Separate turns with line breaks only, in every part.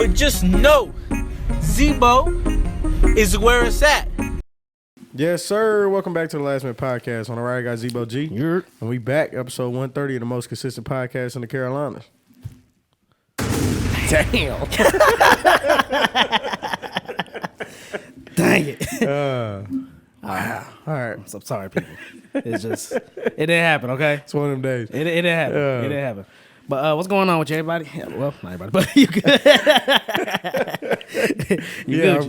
But just know, Zebo is where it's at.
Yes, sir. Welcome back to the Last Minute Podcast. On the right, I got Zebo G. And we back, episode 130 of the most consistent podcast in the Carolinas.
Damn. Dang it.
Wow. All right.
I'm so sorry, people. It's just, it didn't happen, okay?
It's one of them days.
It didn't happen. It didn't happen. But what's going on with you, everybody? Yeah, well, not everybody, but you good.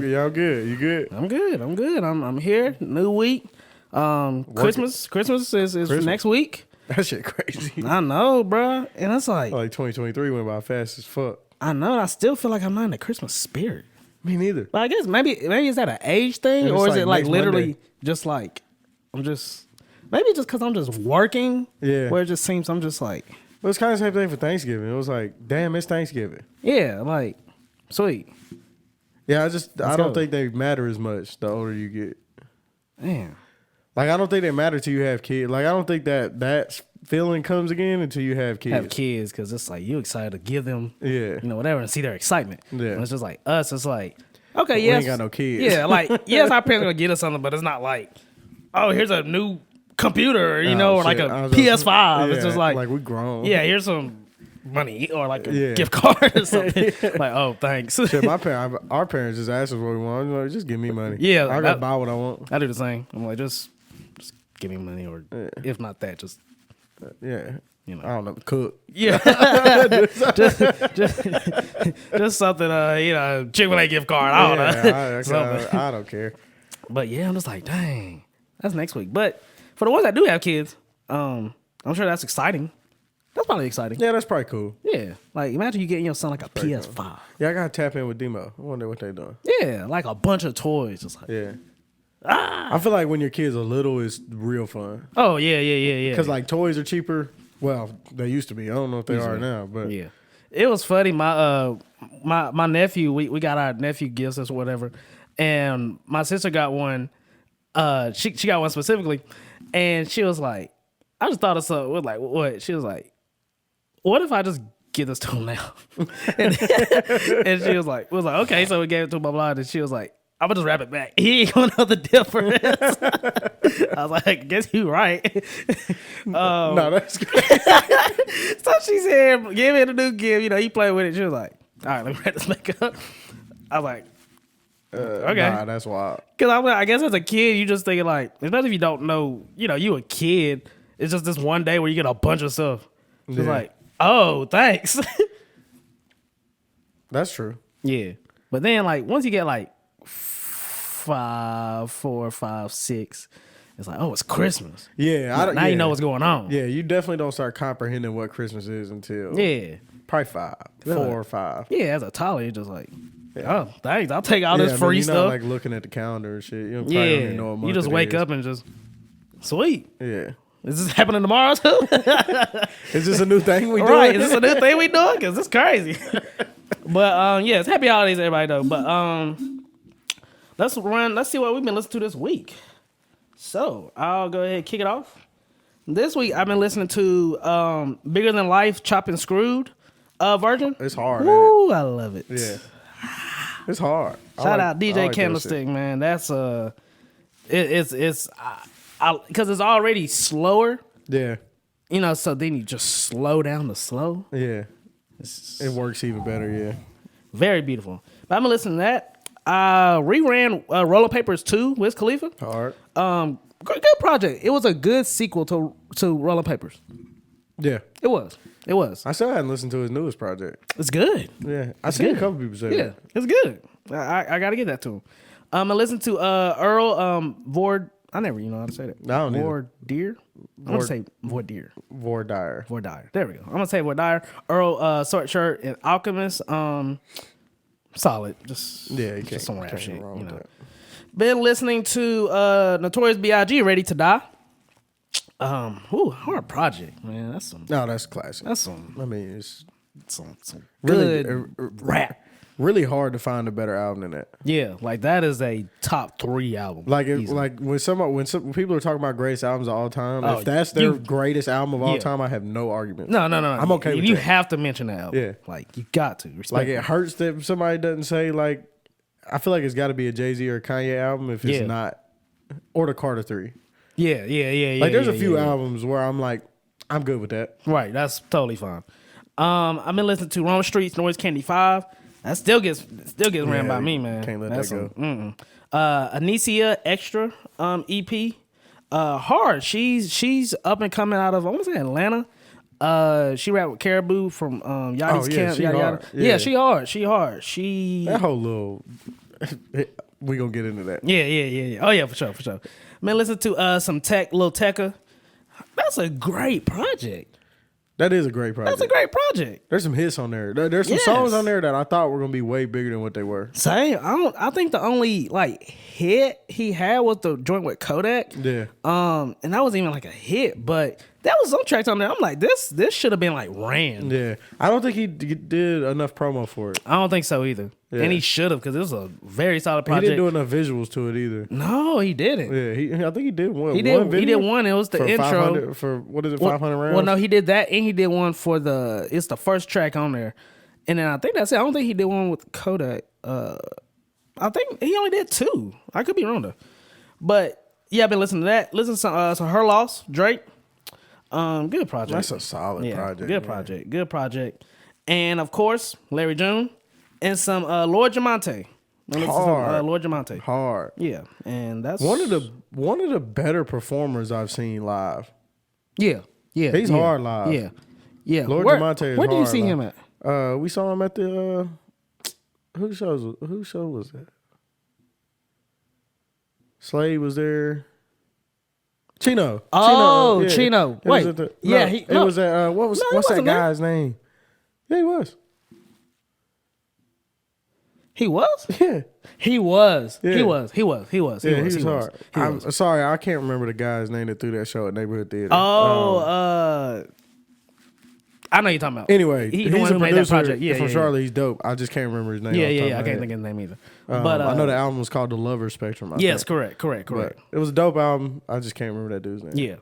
Y'all good. You good?
I'm good. I'm here. New week. Christmas is next week.
That shit crazy.
I know, bro. And it's like
2023 went by fast as fuck.
I know. I still feel like I'm not in the Christmas spirit.
Me neither.
But I guess maybe is that an age thing, or is it like literally Monday. Just like maybe just because I'm just working. Yeah. Where it just seems I'm just like.
Well, it's kind of the same thing for Thanksgiving. It was like, damn, it's Thanksgiving.
Yeah, like sweet.
Yeah, I don't think they matter as much the older you get.
Man.
Like, I don't think they matter till you have kids. Like, I don't think that feeling comes again until you have kids.
Because it's like you excited to give them,
yeah,
whatever, and see their excitement.
Yeah.
And it's just like us. It's like, okay,
we ain't got no kids.
Yeah, like yes, our parents gonna get us something, but it's not like, oh, here's a new computer, or like a PS5. Yeah, it's just like
we grown.
Yeah, here's some money or like a gift card or something. Like, oh, thanks.
Shit, our parents just asked us what we want. Like, just give me money.
Yeah,
I gotta buy what I want.
I do the same. I'm like, just give me money, or if not that, just
I don't know, cook.
Yeah, just something. Chick-fil-A gift card. I don't know.
I don't care.
But yeah, I'm just like, dang, that's next week. But for the ones that do have kids, I'm sure that's exciting. That's probably exciting.
Yeah, that's probably cool.
Yeah, like imagine you getting your son like a PS5.
Cool. Yeah, I gotta tap in with Demo. I wonder what they doing.
Yeah, like a bunch of toys. Just like,
yeah. I feel like when your kids are little, it's real fun.
Oh yeah.
Because like toys are cheaper. Well, they used to be. I don't know if they are now, but
yeah, it was funny. My nephew, we got our nephew gifts or whatever, and my sister got one. She got one specifically, and she was like, I just thought of something. We're like, what? She was like, what if I just give this to him now? and she was like, okay. So we gave it to him, blah blah. And she was like, I'm gonna just wrap it back. He ain't gonna know the difference. I was like, I guess you right.
No, that's good.
So she said, give it a new gift. He played with it. She was like, all right, let me wrap this back up. I was like, okay.
Nah, that's wild.
Because I guess as a kid, you just thinking like, especially if you don't know, you a kid. It's just this one day where you get a bunch of stuff. It's like, oh, thanks.
That's true.
Yeah. But then like once you get like 4, 5, 6, it's like, oh, it's Christmas.
Yeah.
Now you know what's going on.
Yeah, you definitely don't start comprehending what Christmas is until probably 5, 4 or 5.
Yeah, as a toddler, you're just like, oh, thanks. I'll take all this free stuff.
You're not like looking at the calendar and shit. You probably don't even know what month
you just wake up and just, sweet.
Yeah.
Is this happening tomorrow too?
Is this a new thing we doing?
Right, is this a new thing we doing? Because it's crazy. But it's happy holidays, everybody though. But let's see what we've been listening to this week. So I'll go ahead and kick it off. This week I've been listening to Bigger Than Life Chopped and Screwed version.
It's hard.
Ooh, I love it.
Yeah. It's hard.
Shout out DJ Candlestick, man. That's it's because it's already slower.
Yeah.
So then you just slow down the slow.
Yeah. It works even better, yeah.
Very beautiful. But I'm gonna listen to that. Reran Roller Papers 2 Wiz Khalifa.
Hard.
Good project. It was a good sequel to Roller Papers.
Yeah.
It was.
I still hadn't listened to his newest project.
It's good.
Yeah. I've seen a couple people say that.
Yeah, it's good. I gotta get that to him. I'm gonna listen to Earl Vord. I never know how to say that.
I don't know.
Vordier? I'm going to say Vordier.
Vordier.
There we go. I'm going to say Vordier. Earl Short Shirt and Alchemist. Solid. Just some rap shit. Been listening to Notorious B.I.G. Ready to Die. Hard project, man. That's classic.
That's classic.
That's some.
I mean, it's
some
really
good rap.
really hard to find a better album than that.
Yeah, like that is a top 3 album.
Like
easily.
like when some people are talking about greatest albums of all time,
Oh,
if that's their
you-
greatest album of all
Yeah.
time, I have no argument.
No.
I'm okay with
you
that.
have to mention that album.
Yeah.
Like you got to respect.
Like it hurts that somebody doesn't say like. I feel like it's got to be a Jay-Z or a Kanye album if it's
Yeah.
not, or the Carter 3.
Yeah.
Like there's a
yeah,
few
yeah.
albums where I'm like, I'm good with that.
Right, that's totally fine. I've been listening to Rome Street's Noise Candy 5. That still gets ran by me, man.
Can't let
That's
that go.
Anicia Extra EP. Hard. She's up and coming out of I want to say Atlanta. She rapped with Caribou from Yachty's Camp.
she
yada,
hard.
yada.
Yeah.
Yeah, she hard. She hard. She
That whole little, we gonna get into that.
Yeah. Oh yeah, for sure. Man, listen to some Lil Tecca. That's a great project.
That is a great project.
That's a great project.
There's some hits on there. There's some
Yes.
songs on there that I thought were gonna be way bigger than what they were.
Same. I think the only like hit he had was the joint with Kodak.
Yeah.
And that wasn't even like a hit, but that was some tracks on there. I'm like, this should have been like ran.
Yeah. I don't think he did enough promo for it.
I don't think so either.
Yeah.
And he should have because it was a very solid
He
project.
didn't do enough visuals to it either.
No, he didn't.
Yeah, I think he did one.
He did.
One video
He did one. It was the
for
intro
500 for what is it? 500 rounds.
Well, no, he did that, and he did one for the. It's the first track on there, and then I think that's it. I don't think he did one with Kodak. I think he only did 2. I could be wrong though, but yeah, I've been listening to that. Listen to some Her Loss, Drake. Good project.
That's a solid project.
Good
man.
project. Good project. And of course, Larry June and some Lord Jamonte.
Hard.
Lord Jamonte.
Hard.
Yeah, and that's
One of the better performers I've seen live.
Yeah.
He's hard live.
Yeah.
Lord
Where,
Jamonte is
where do you
hard
see
live.
him at?
We saw him at the whose show was that? Slade was there. Chino.
Oh,
yeah.
Chino.
It was
Wait.
at the-
Yeah,
no, it was at what's
he
that
wasn't there.
guy's name? Yeah, he was.
He was?
Yeah.
He was.
Yeah.
He was.
Yeah, he was hard. I'm sorry, I can't remember the guy's name that threw that show at Neighborhood Theater.
Oh, I know you're talking about.
Anyway,
He
he's
the one
a
who made that
producer
project. Yeah,
from
yeah,
Charlotte. He's dope. I just can't remember his name.
Yeah,
off the top
yeah.
of
I
my
can't
head.
think of his name either.
But I know the
the
album was called The Lover Spectrum. I
Yes,
think.
correct.
But it was a dope album. I just can't remember that dude's name.
Yeah.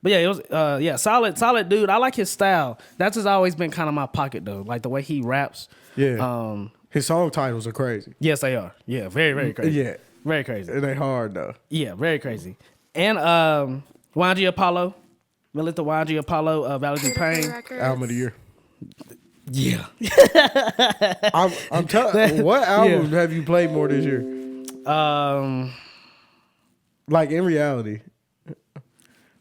But yeah, it was solid dude. I like his style. That's just always been kind of my pocket though. Like the way he raps.
Yeah. His song titles are crazy.
Yes, they are. Yeah, very, very crazy.
Yeah.
Very crazy.
And they hard though.
Yeah, very crazy. And YG Apollo. Melissa YG Apollo, Valley Through Pain.
Album of the year.
Yeah.
I'm telling. What album have you played more this year? Like in reality.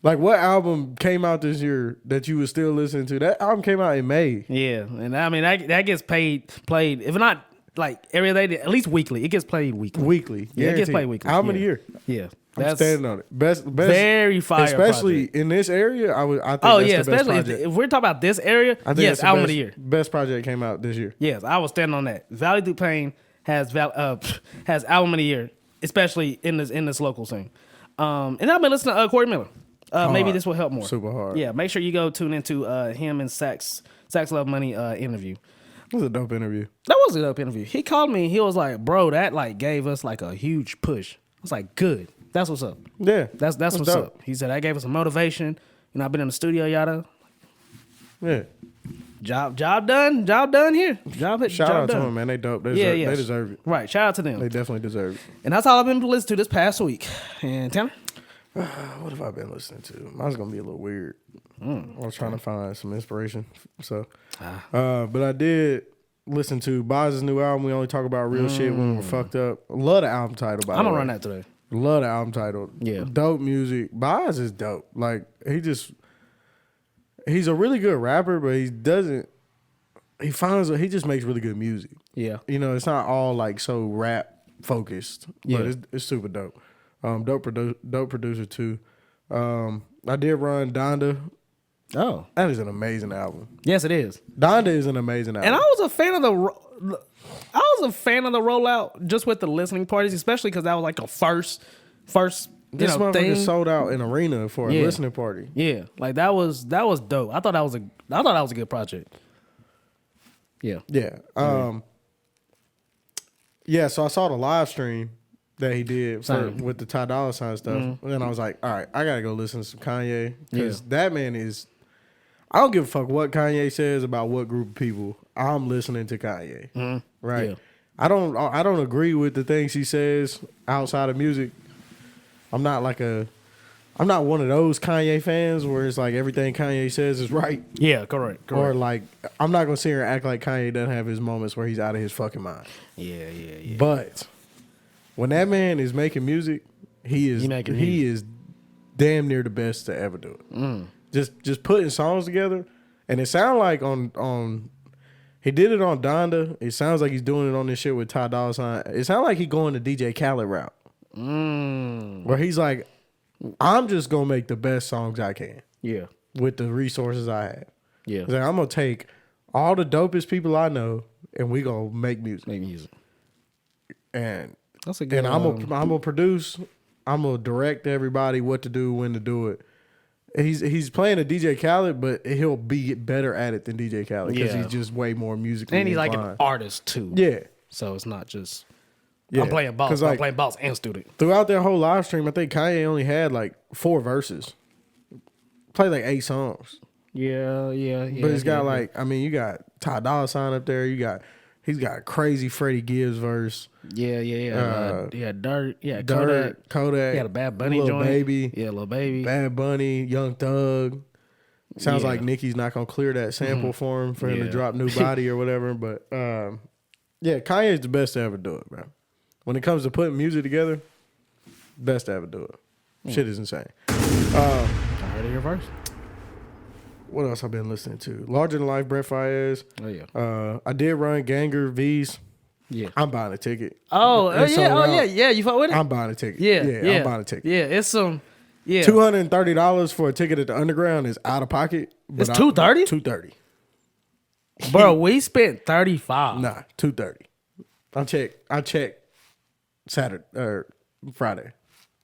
Like what album came out this year that you would still listen to? That album came out in May.
Yeah, and I mean that gets played if not like every day, at least weekly. It gets played weekly.
Weekly.
Yeah, it gets
Guaranteed.
played weekly.
Album of
Yeah.
the year.
Yeah,
I'm standing on it. Best
very fire.
especially
project.
in this area. I think
Oh
that's
yeah,
the best
especially
project.
if we're talking about this area.
I think
Yes,
that's the
album
best,
of the year.
Best project came out this year.
Yes, I was standing on that. Valley Through Pain has album of the year, especially in this local scene. And I've been listening to Corey Miller. Maybe this will help more.
Super hard.
Yeah, make sure you go tune into him and Sax Love Money interview.
It was a dope interview.
That was a dope interview. He called me. He was like, "Bro, that like gave us like a huge push." I was like, "Good. That's what's up.
Yeah.
That's what's
dope.
up." He said that gave us some motivation. You know, I've been in the studio, yada.
Yeah.
Job done. Job done here.
Shout
job
out
done.
to them, man. They dope. They
Yeah,
deserve it.
Right. Shout out to them.
They definitely deserve it.
And that's all I've been listening to this past week. And Tanner?
What have I been listening to? Mine's gonna be a little weird. I was trying to find some inspiration. So, but I did listen to Boz's new album. We only talk about real shit when we're fucked up. Love the album title. By
I'm
the
gonna
way.
run that today.
Love the album title.
Yeah.
Dope music. Boz is dope. Like he's a really good rapper, but he just makes really good music.
Yeah.
You know, it's not all like so rap focused,
Yeah.
but it's super dope. Dope producer too. I did run Donda.
Oh.
That is an amazing album.
Yes, it is.
Donda is an amazing album.
And I was a fan of the rollout just with the listening parties, especially because that was like a first
this motherfucker
thing.
sold out an arena for a
Yeah.
listening party.
Yeah, like that was dope. I thought that was a good project. Yeah.
Yeah. Yeah, so I saw the live stream that he did with the Ty Dolla $ign stuff. And then I was like, all right, I got to go listen to some Kanye. Because that man is... I don't give a fuck what Kanye says about what group of people. I'm listening to Kanye. Right?
Yeah.
I don't agree with the things he says outside of music. I'm not one of those Kanye fans where it's like everything Kanye says is right.
Yeah, correct.
Or like, I'm not going to sit here and act like Kanye doesn't have his moments where he's out of his fucking mind.
Yeah.
But when that man is making music, he is damn near the best to ever do it. Just putting songs together, and it sounds like on he did it on Donda. It sounds like he's doing it on this shit with Ty Dolla $ign. It sounds like he's going the DJ Khaled route, where he's like, I'm just gonna make the best songs I can. Yeah, with the resources I have. Yeah, like, I'm gonna take all the dopest people I know, and we gonna make music. And that's a good. And I'm gonna produce. I'm gonna direct everybody what to do, when to do it. He's playing a DJ Khaled, but he'll be better at it than DJ Khaled because he's just way more musically
and he's
inclined.
like an artist too.
Yeah,
so it's not just I'm playing boss. I'm playing boss and student.
Throughout their whole live stream, I think Kanye only had like 4 verses. Played like 8 songs. Yeah. But he's got you got Ty Dolla $ign up there. He's got a crazy Freddie Gibbs verse. Yeah. Dirt. Yeah, Kodak. He had a Bad Bunny joint. Baby. Yeah, Lil Baby. Bad Bunny, Young Thug. Sounds like Nicki's not gonna clear that sample for him to drop New Body or whatever. But Kanye's the best to ever do it, bro. When it comes to putting music together, best to ever do it. Shit is insane. I heard of your verse. What else I've been listening to? Larger Than Life, Brent Faiyaz. Oh yeah. I did run Ganger V's. Yeah. I'm buying a ticket. Yeah. You fuck with it? I'm buying a ticket. Yeah. I'm buying a ticket. Yeah, it's some. Yeah. $230 for a ticket at the Underground is out of pocket.
It's $230?
$230.
Bro, we spent $35.
Nah, $230. I checked Saturday or Friday.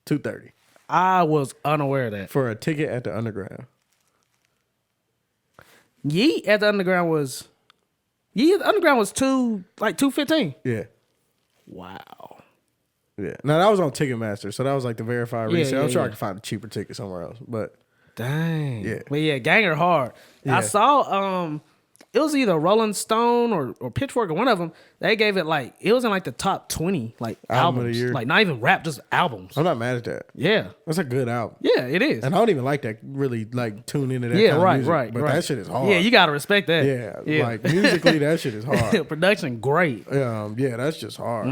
$230.
I was unaware of that.
For a ticket at the Underground.
Yeet at the Underground was $215.
Yeah.
Wow.
Yeah. Now that was on Ticketmaster, so that was like the verified resale. I'm sure I could find a cheaper ticket somewhere else. But
dang. Yeah. But yeah, Ganger hard. Yeah. I saw it was either Rolling Stone or Pitchfork or one of them. They gave it it was in the top 20 albums of the year. Not even rap, just albums.
I'm not mad at that. Yeah. That's a good album.
Yeah, it is.
And I don't even like that really tune into that kind of music. Right. But that shit is hard.
Yeah, you gotta respect that.
Yeah. Musically that shit is hard.
Production great.
Yeah, that's just hard.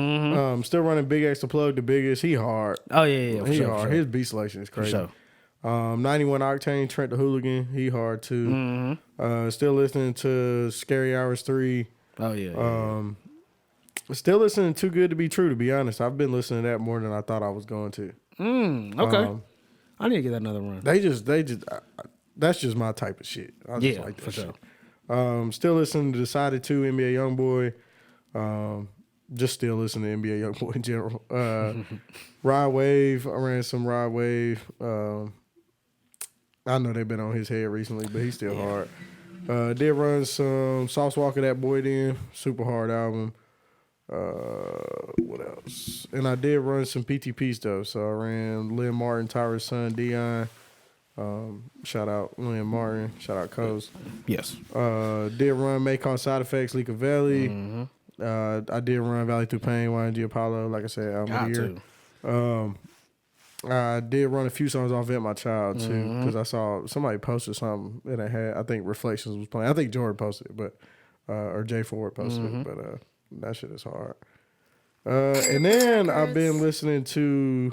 Still running Big X to Plug the Biggest. He hard.
Oh yeah.
He hard. His beat selection is crazy. For sure. 91 Octane, Trent the Hooligan, he hard too. Still listening to Scary Hours 3. Oh yeah. Still listening to Too Good to Be True, to be honest. I've been listening to that more than I thought I was going to.
Okay. I need to get that another run.
They just that's just my type of shit. I just like that shit. Sure. Still listening to Decided to NBA Youngboy. Just still listening to NBA Youngboy in general. Rod Wave, I ran some Rod Wave. I know they've been on his head recently, but he's still hard. Did run some Sauce Walker, That Boy Then, super hard album. What else? And I did run some PTP stuff. So I ran Lynn Martin, Tyra's son, Dion. Shout out Lynn Martin. Shout out Coast. Yes. Did run Make On Side Effects, Leaker Valley. I did run Valley Through Pain, YNG Apollo. Like I said, album of the year. I did run a few songs off Vet My Child too, because I saw somebody posted something that I had. I think Reflections was playing. I think Jordan posted it, but or Jay Ford posted it, but that shit is hard. And then I've been listening to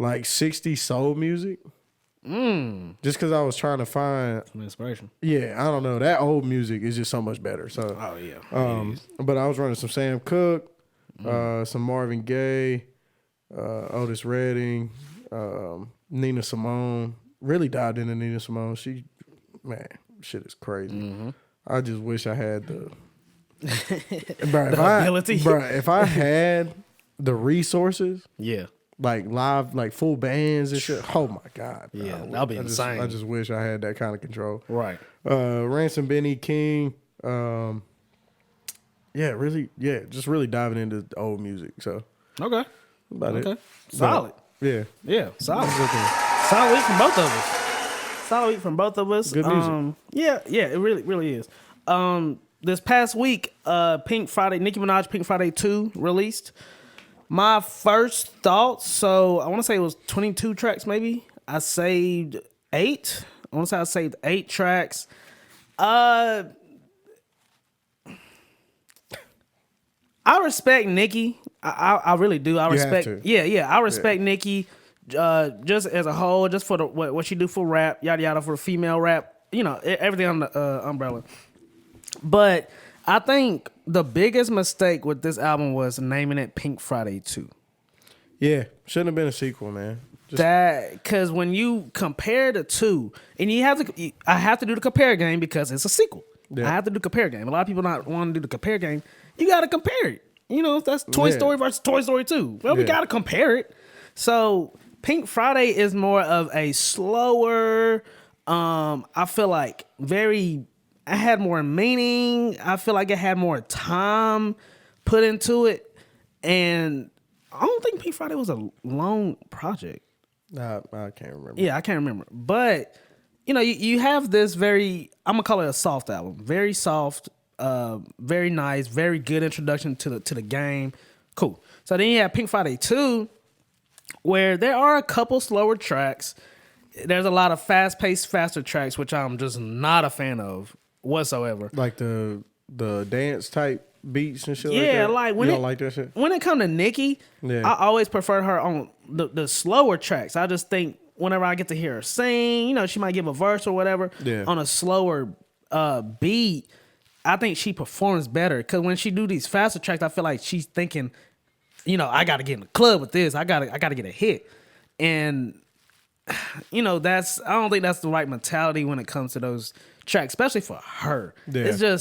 60s soul music. Just because I was trying to find
some inspiration.
Yeah, I don't know. That old music is just so much better. So but I was running some Sam Cooke, some Marvin Gaye, Otis Redding, Nina Simone. Really dived into Nina Simone. Shit is crazy. I just wish I had the ability. If I had the resources, live, full bands and shit. Oh my God.
Yeah, that'll be insane.
I just wish I had that kind of control. Right. Ransom Benny King. just really diving into old music. So
Okay.
about it.
Solid.
Yeah.
Yeah, solid.
Just looking-
Solid week from both of us. Solid week from both of us.
Good music.
Yeah, it really is. This past week, Nicki Minaj Pink Friday 2 released. My first thoughts, so I want to say it was 22 tracks maybe. I saved 8. I want to say I saved 8 tracks. I respect Nicki. I really do. I respect.
to.
Yeah. I respect Nicki, just as a whole, just for the what she do for rap, yada yada, for the female rap. You know, everything on the umbrella. But I think the biggest mistake with this album was naming it Pink Friday 2.
Yeah, shouldn't have been a sequel, man.
Because when you compare the two, and I have to do the compare game because it's a sequel.
Yeah.
I have to do compare game. A lot of people not want to do the compare game. You got to compare it. You know, that's Toy Story versus Toy Story 2. Well, we got to compare it. So Pink Friday is more of a slower, I feel like I had more meaning. I feel like it had more time put into it. And I don't think Pink Friday was a long project.
Nah, I can't remember.
Yeah, I can't remember. But, you know, you have this I'm going to call it a soft album. Very soft, very nice, very good introduction to the game. Cool. So then you have Pink Friday 2, where there are a couple slower tracks. There's a lot of fast-paced, faster tracks, which I'm just not a fan of whatsoever.
Like the dance type beats and shit like that?
Yeah, like when
you don't like that shit?
When it comes to Nicki, I always prefer her on the slower tracks. I just think whenever I get to hear her sing, you know, she might give a verse or whatever on a slower beat. I think she performs better because when she do these faster tracks, I feel like she's thinking, you know, I got to get in the club with this. I got to get a hit, and you know, I don't think that's the right mentality when it comes to those tracks, especially for her. Yeah.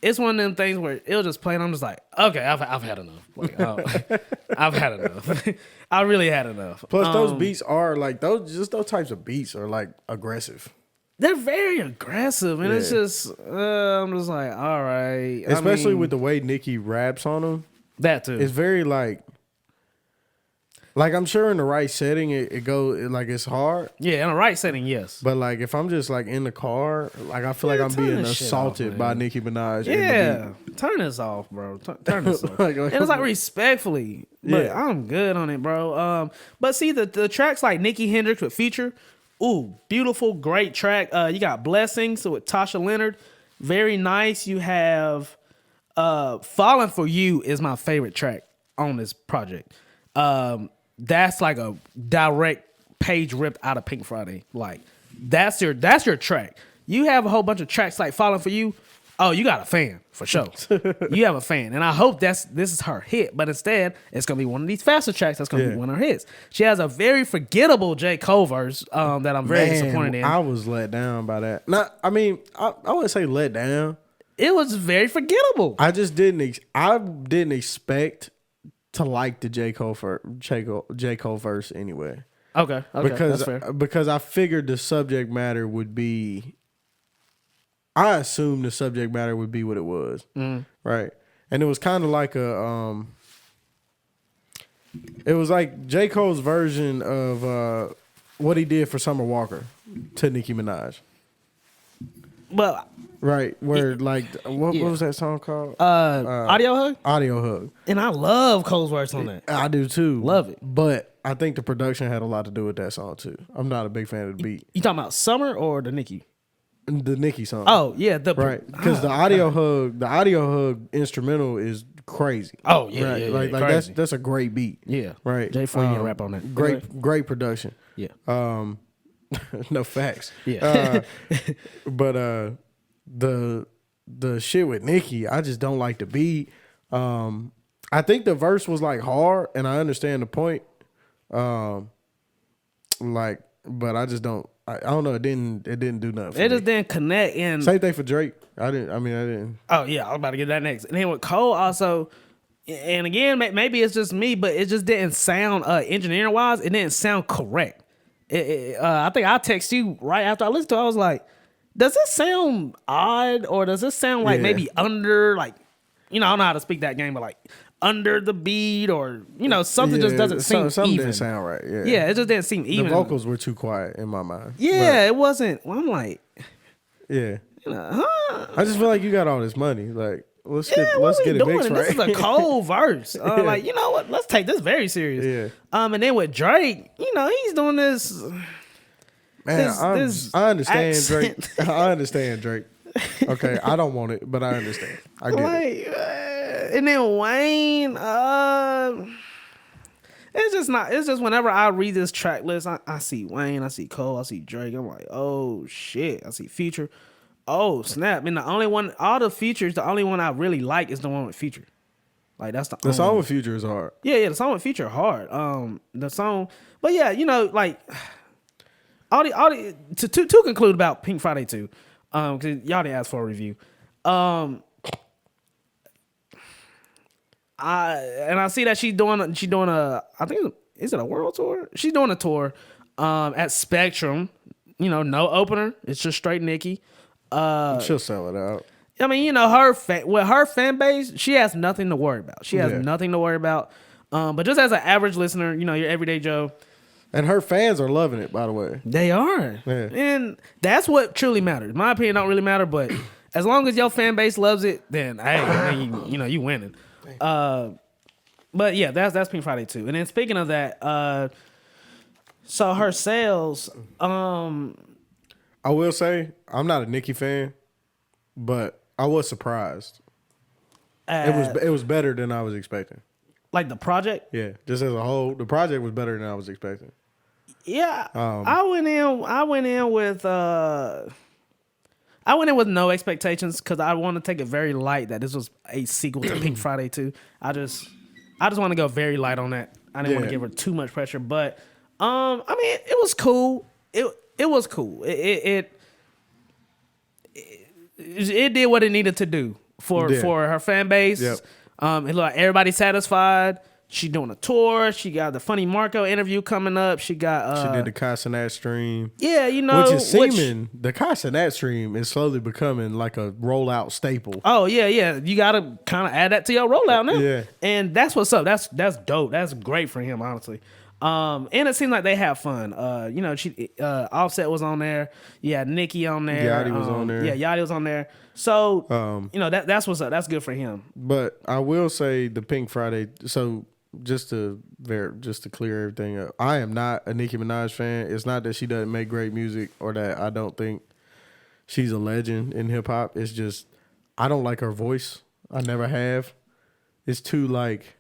It's one of them things where it'll just play and I'm just like, okay, I've had enough. Like, I've had enough. I really had enough.
Plus, those beats are like those types of beats are like aggressive.
They're very aggressive, and it's just I'm just like, all right.
Especially with the way Nicki raps on them.
That too.
It's very like I'm sure in the right setting it goes like it's hard.
Yeah, in the right setting, yes.
But like if I'm just like in the car, like I feel like I'm being assaulted by Nicki Minaj.
Yeah, turn this off, bro. Turn this off. And it's like respectfully, but I'm good on it, bro. But see the tracks like Nicki Hendrix with Future, ooh, beautiful, great track. You got Blessings with Tasha Leonard, very nice. You have Falling for You is my favorite track on this project. That's like a direct page ripped out of Pink Friday. Like that's your track. You have a whole bunch of tracks like Falling for You. Oh, you got a fan for sure. You have a fan, and I hope this is her hit. But instead, it's gonna be one of these faster tracks. That's gonna be one of her hits. She has a very forgettable J. Cole verse that I'm very disappointed in.
I was let down by that. I wouldn't say let down.
It was very forgettable.
I just didn't. I didn't expect to like the J. Cole verse anyway.
Okay, that's fair.
Because I figured the subject matter would be. I assumed the subject matter would be what it was, right? And it was kind of like it was like J. Cole's version of what he did for Summer Walker to Nicki Minaj.
Well,
right, where what was that song called?
Audio Hug?
Audio Hug.
And I love Cole's verse on that.
I do too.
Love it.
But I think the production had a lot to do with that song too. I'm not a big fan of the beat.
You talking about Summer or the Nicki?
The Nicki song.
Oh, yeah.
Right. Because the Audio Hug instrumental is crazy.
Oh, yeah.
Right?
Yeah,
like that's a great beat. Yeah. Right.
Jay Freya rap on that.
Great production.
Yeah.
No facts.
Yeah.
But the shit with Nicki, I just don't like the beat. I think the verse was like hard, and I understand the point. But I just don't. I don't know. It didn't do nothing.
It just didn't connect. And
same thing for Drake. I didn't.
Oh yeah, I was about to get that next. And then with Cole also, and again, maybe it's just me, but it just didn't sound engineering wise. It didn't sound correct. I think I text you right after I listened to it. I was like, does this sound odd or does this sound like maybe under like I don't know how to speak that game, but like under the beat or something just doesn't seem
something
even.
didn't sound right. Yeah,
Yeah, it just didn't seem even.
The vocals were too quiet in my mind.
Yeah, it wasn't. Well, I'm like,
yeah.
Huh?
I just feel like you got all this money. Like, let's get it
doing?
mixed right.
This is a cold verse. Like, you know what? Let's take this very serious.
Yeah.
And then with Drake, he's doing this.
Man,
this
I understand
accent.
Drake. I understand Drake. Okay, I don't want it, but I understand. I get it.
And then Wayne, it's just not. It's just whenever I read this track list, I see Wayne, I see Cole, I see Drake. I'm like, oh shit. I see Future. Oh snap! And the only one, all the features, the only one I really like is the one with Future. Like that's the
song with Future is hard.
Yeah, the song with Future hard. The song, but yeah, like all the to conclude about Pink Friday 2, because y'all didn't ask for a review. I see that she's doing a, I think, is it a world tour? She's doing a tour at Spectrum. No opener. It's just straight Nicki.
She'll sell it out.
I mean, with her fan base, she has nothing to worry about. She has nothing to worry about. But just as an average listener, your everyday Joe.
And her fans are loving it, by the way.
They are.
Yeah.
And that's what truly matters. My opinion don't really matter, but as long as your fan base loves it, then hey, you winning. But yeah, that's Pink Friday 2. And then speaking of that, so her sales,
I will say I'm not a Nicki fan, but I was surprised. It was better than I was expecting.
Like the project?
Yeah, just as a whole, the project was better than I was expecting.
Yeah, I went in with no expectations because I want to take it very light that this was a sequel to Pink Friday 2. I just want to go very light on that. I didn't want to give her too much pressure, but I mean, it was cool. It was cool. It did what it needed to do for her fan base. Yep. It looked like everybody satisfied. She doing a tour. She got the Funny Marco interview coming up. She got
she did the Casanat stream.
Yeah,
which is seeming the Casanat stream is slowly becoming like a rollout staple.
Oh yeah. You gotta kind of add that to your rollout now.
Yeah,
and that's what's up. That's dope. That's great for him, honestly. And it seemed like they have fun. She Offset was on there. Yeah, Nicki on there.
Yachty was on there.
Yeah, Yachty was on there. So that's what's up. That's good for him.
But I will say the Pink Friday. So just to clear everything up, I am not a Nicki Minaj fan. It's not that she doesn't make great music or that I don't think she's a legend in hip hop. It's just I don't like her voice. I never have. It's too like.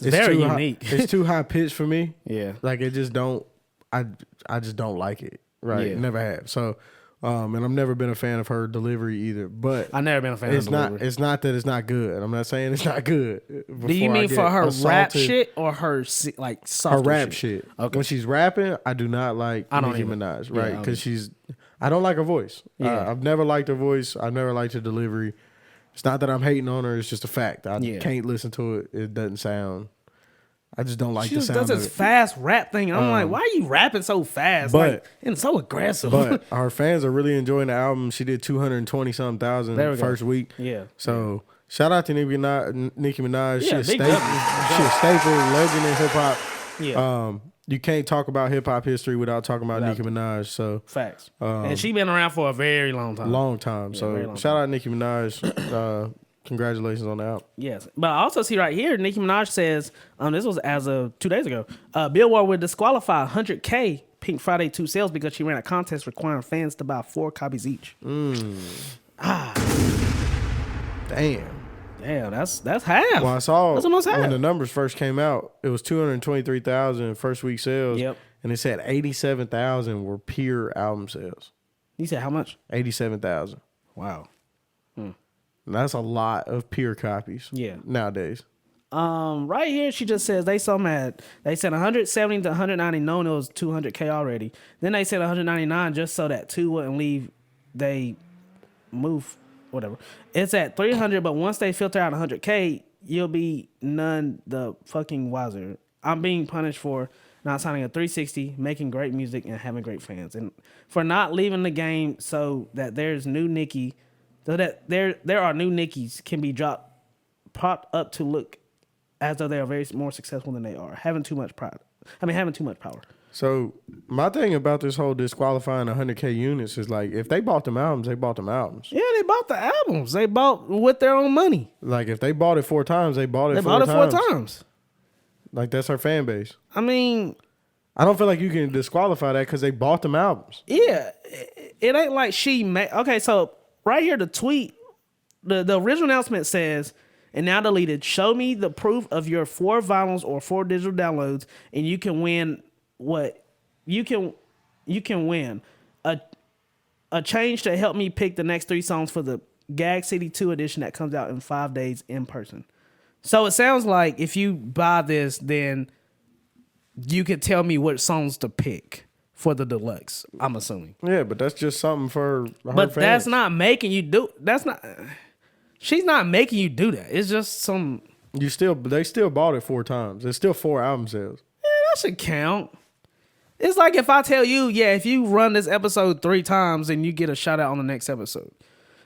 It's very unique.
It's too high pitched for me.
Yeah.
Like it just don't. I just don't like it. Right. Yeah. Never have. So, and I've never been a fan of her delivery either. But
I've never been a fan of delivery.
It's not that it's not good. I'm not saying it's not good.
Do you mean for her rap shit or her like soft
her rap shit? Okay. When she's rapping, I do not like Nicki Minaj. Right. Because I don't like her voice. Yeah. I've never liked her voice. I've never liked her delivery. It's not that I'm hating on her. It's just a fact. I can't listen to it. It doesn't sound. I just don't like the sound of it. She does this
fast rap thing. I'm like, why are you rapping so fast? And so aggressive.
But our fans are really enjoying the album. She did 220-something thousand first week.
Yeah.
So shout out to Nicki Minaj. She a staple, legend in hip hop.
Yeah.
You can't talk about hip hop history without talking about Nicki Minaj. So
facts. And she been around for a very long time.
So shout out Nicki Minaj. Congratulations on the album.
Yes. But I also see right here, Nicki Minaj says, this was as of 2 days ago, Billboard would disqualify 100K Pink Friday 2 sales because she ran a contest requiring fans to buy 4 copies each. Damn, that's half.
Well, I saw
that's almost half.
When the numbers first came out, it was 223,000 first week sales.
Yep.
And it said 87,000 were pure album sales.
You said how much?
87,000.
Wow.
And that's a lot of pure copies.
Yeah.
Nowadays.
Right here, she just says they so mad. They said 170 to 190, knowing it was 200K already. Then they said 199 just so that 2 wouldn't leave. They move, whatever. It's at 300, but once they filter out 100K, you'll be none the fucking wiser. I'm being punished for not signing a 360, making great music, and having great fans, and for not leaving the game so that there's new Nicki. So that there are new Nickies can be dropped propped up to look as though they are very more successful than they are, having too much pride. Having too much power.
So my thing about this whole disqualifying 100K units is like, if they bought them albums, they bought them albums.
Yeah, they bought the albums. They bought with their own money.
Like if they bought it 4 times, they bought it.
They
four
bought it
times.
4 times.
Like that's her fan base.
I mean,
I don't feel like you can disqualify that because they bought them albums.
yeah, it ain't like she made. Okay, so right here, the tweet, the original announcement says, and now deleted, show me the proof of your 4 vinyls or 4 digital downloads, and you can win what? You can win a change to help me pick the next 3 songs for the Gag City 2 edition that comes out in 5 days in person. So it sounds like if you buy this, then you could tell me what songs to pick for the deluxe, I'm assuming.
Yeah, but that's just something for her
But
fans.
that's not making you do. That's not. She's not making you do that. It's just some.
They still bought it 4 times. There's still 4 album sales.
Yeah, that should count. It's like if I tell you, yeah, if you run this episode 3 times, then you get a shout out on the next episode.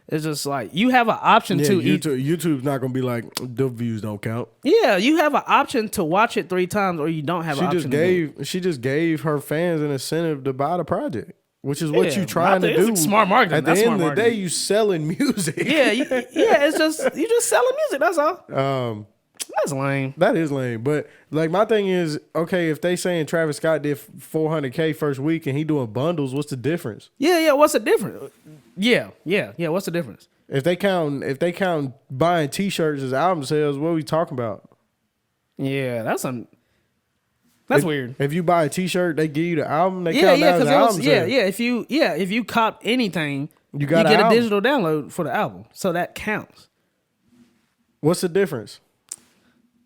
It's just like you have an option to
YouTube's not gonna be like the views don't count.
Yeah, you have an option to watch it 3 times, or you don't have an option.
She just gave her fans an incentive to buy the project, which is what you trying to do.
It's smart marketing.
At the end of the day, you selling music.
Yeah, it's just you just selling music. That's all. That's lame.
That is lame. But like my thing is, okay, if they saying Travis Scott did 400K first week and he doing bundles, what's the difference?
Yeah. What's the difference? Yeah. What's the difference?
If they count buying T-shirts as album sales, what are we talking about?
Yeah, that's weird.
If you buy a T-shirt, they give you the album. They count that as album sales.
If you cop anything,
you
get a
album.
digital download for the album, so that counts.
What's the difference?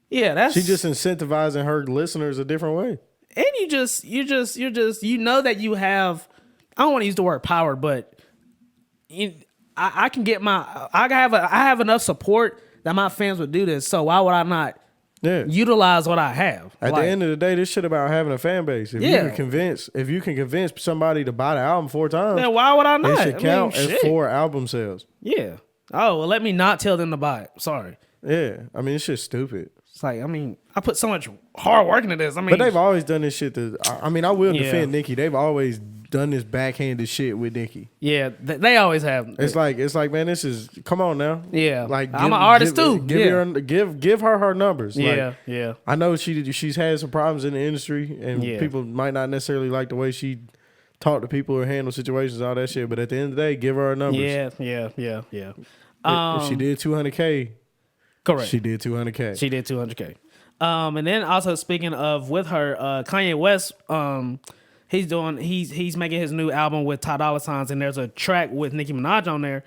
Yeah,
she just incentivizing her listeners a different way.
And you know that you have. I don't want to use the word power, but I can get I have enough support that my fans would do this. So why would I not utilize what I have?
At the end of the day, this shit about having a fan base. If you can convince somebody to buy the album 4 times,
then why would I not?
It should count as 4 album sales.
Yeah. Oh, well, let me not tell them to buy it. Sorry.
Yeah. I mean, it's just stupid.
It's like, I put so much hard work into this.
But they've always done this shit. I will defend Nicki. They've always done this backhanded shit with Nicki.
Yeah, they always have.
It's like, man, this is, come on now.
Yeah, like I'm an artist too.
Give her numbers.
Yeah,
like, I know she's had some problems in the industry, and people might not necessarily like the way she talk to people or handle situations, all that shit. But at the end of the day, give her numbers.
Yeah.
If she did 200K.
Correct.
She did 200K.
She did 200K. And then also speaking of with her, Kanye West, he's making his new album with Ty Dolla $ign, and there's a track with Nicki Minaj on there,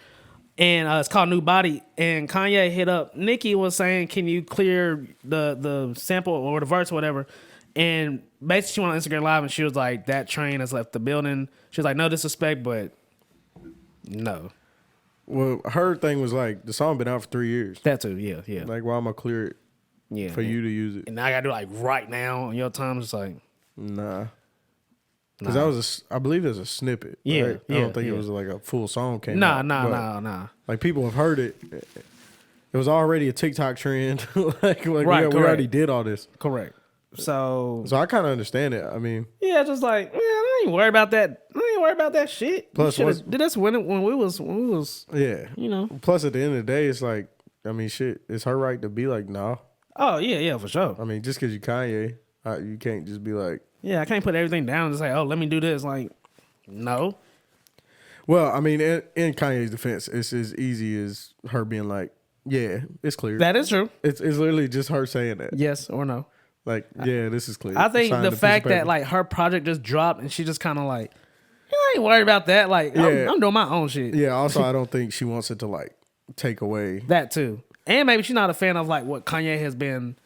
and it's called New Body. And Kanye hit up Nicki, was saying, "Can you clear the sample or the verse or whatever?" And basically, she went on Instagram Live, and she was like, "That train has left the building." She was like, "No disrespect, but no."
Well, her thing was like, the song been out for 3 years.
That too, yeah.
Like, why am I clear it?
Yeah,
for you to use it.
And now I gotta do like right now on your time. It's like,
nah. Because I believe there's a snippet.
Yeah,
right? I don't think it was like a full song came out.
Nah.
Like people have heard it. It was already a TikTok trend. like
right,
we already did all this.
Correct. So
I kind of understand it. I mean,
yeah, just like, man, I ain't worried about that. I ain't worried about that shit.
Plus,
did this when we was
yeah.
You know.
Plus, at the end of the day, it's like, I mean, shit. It's her right to be like, nah.
Oh yeah, for sure.
I mean, just because you Kanye, you can't just be like,
yeah, I can't put everything down and just say, oh, let me do this. Like, no.
Well, I mean, in Kanye's defense, it's as easy as her being like, yeah, it's clear.
That is true.
It's literally just her saying that.
Yes or no.
Like, yeah, this is clear.
I think the fact that like her project just dropped and she just kind of like, I ain't worried about that. Like, I'm doing my own shit.
Yeah. Also, I don't think she wants it to like take away
that too. And maybe she's not a fan of like what Kanye has been,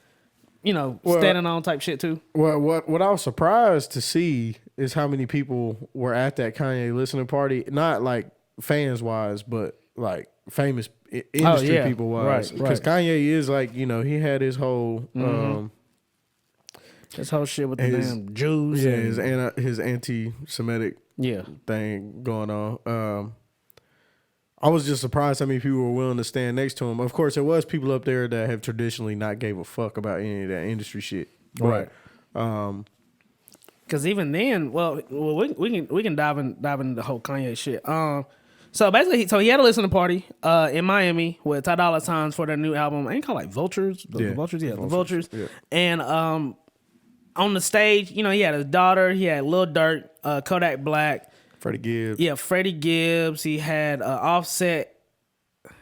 standing on type shit too.
Well, what I was surprised to see is how many people were at that Kanye listening party. Not like fans wise, but like famous industry people wise. Because Kanye is like, he had his whole
this whole shit with the damn Jews.
Yeah, his anti-Semitic
thing
going on. I was just surprised how many people were willing to stand next to him. Of course, there was people up there that have traditionally not gave a fuck about any of that industry shit.
Right. Because even then, we can dive into the whole Kanye shit. So basically, he had a listening party in Miami with Ty Dolla $ign for their new album. Ain't called like Vultures, the Vultures, the Vultures. Yeah. And on the stage, he had his daughter, he had Lil Durk, Kodak Black,
Freddie Gibbs.
Yeah, Freddie Gibbs. He had Offset,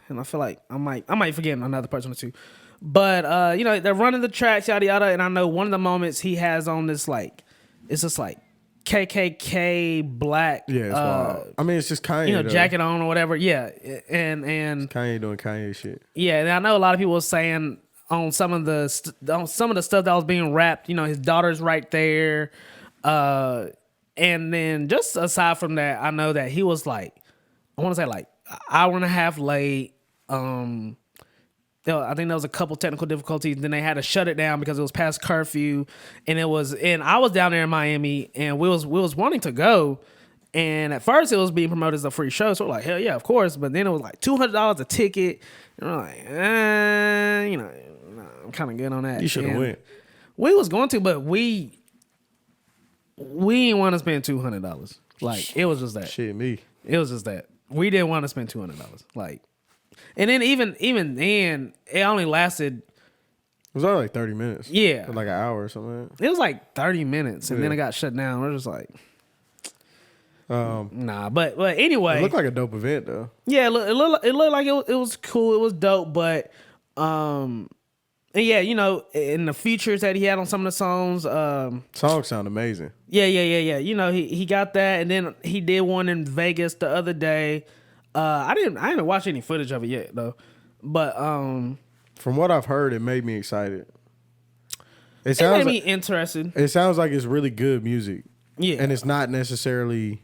and I feel like I might forget another person or two. But they're running the tracks, yada yada. And I know one of the moments he has on this it's just like KKK black.
Yeah, it's wild. I mean, it's just Kanye.
Jacket on or whatever. Yeah, and
Kanye doing Kanye shit.
Yeah, and I know a lot of people were saying on some of the stuff that was being rapped. His daughter's right there. And then just aside from that, I know that he was I want to say an hour and a half late. I think there was a couple technical difficulties. Then they had to shut it down because it was past curfew, and I was down there in Miami, and we was wanting to go. And at first, it was being promoted as a free show, so we're like, hell yeah, of course. But then it was like $200 a ticket, and we're like, I'm kind of good on that.
You should have went.
We was going to, but we didn't want to spend $200. It was just that.
Shit, me.
It was just that. We didn't want to spend $200. And then even then, it only lasted.
It was only 30 minutes.
Yeah.
An hour or something.
It was 30 minutes, and then it got shut down. We're just like, nah. But anyway,
it looked like a dope event though.
Yeah, it looked like it was cool. It was dope, but and yeah, in the features that he had on some of the songs,
songs sound amazing.
Yeah. He got that, and then he did one in Vegas the other day. I haven't watched any footage of it yet though, but
from what I've heard, it made me excited.
It made me interested.
It sounds like it's really good music.
Yeah,
and it's not necessarily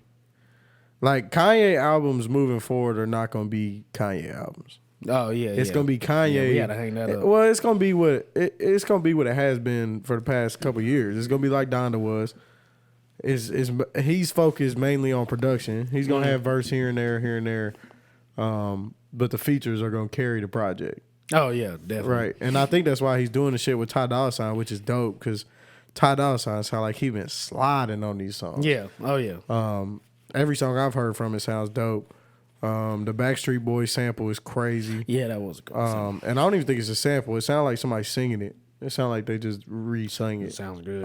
Kanye albums moving forward are not going to be Kanye albums.
Oh yeah,
it's gonna be Kanye.
Yeah, we gotta hang that up.
Well, it's gonna be what it has been for the past couple years. It's gonna be like Donda was. He's focused mainly on production. He's gonna have verse here and there, but the features are gonna carry the project.
Oh yeah, definitely.
Right, and I think that's why he's doing the shit with Ty Dolla $ign, which is dope because Ty Dolla $ign sound like he been sliding on these songs.
Yeah. Oh yeah.
Every song I've heard from it sounds dope. The Backstreet Boys sample is crazy.
Yeah, that was a cool sample.
And I don't even think it's a sample. It sounds like somebody singing it. It sounds like they just re-sung it.
It sounds good.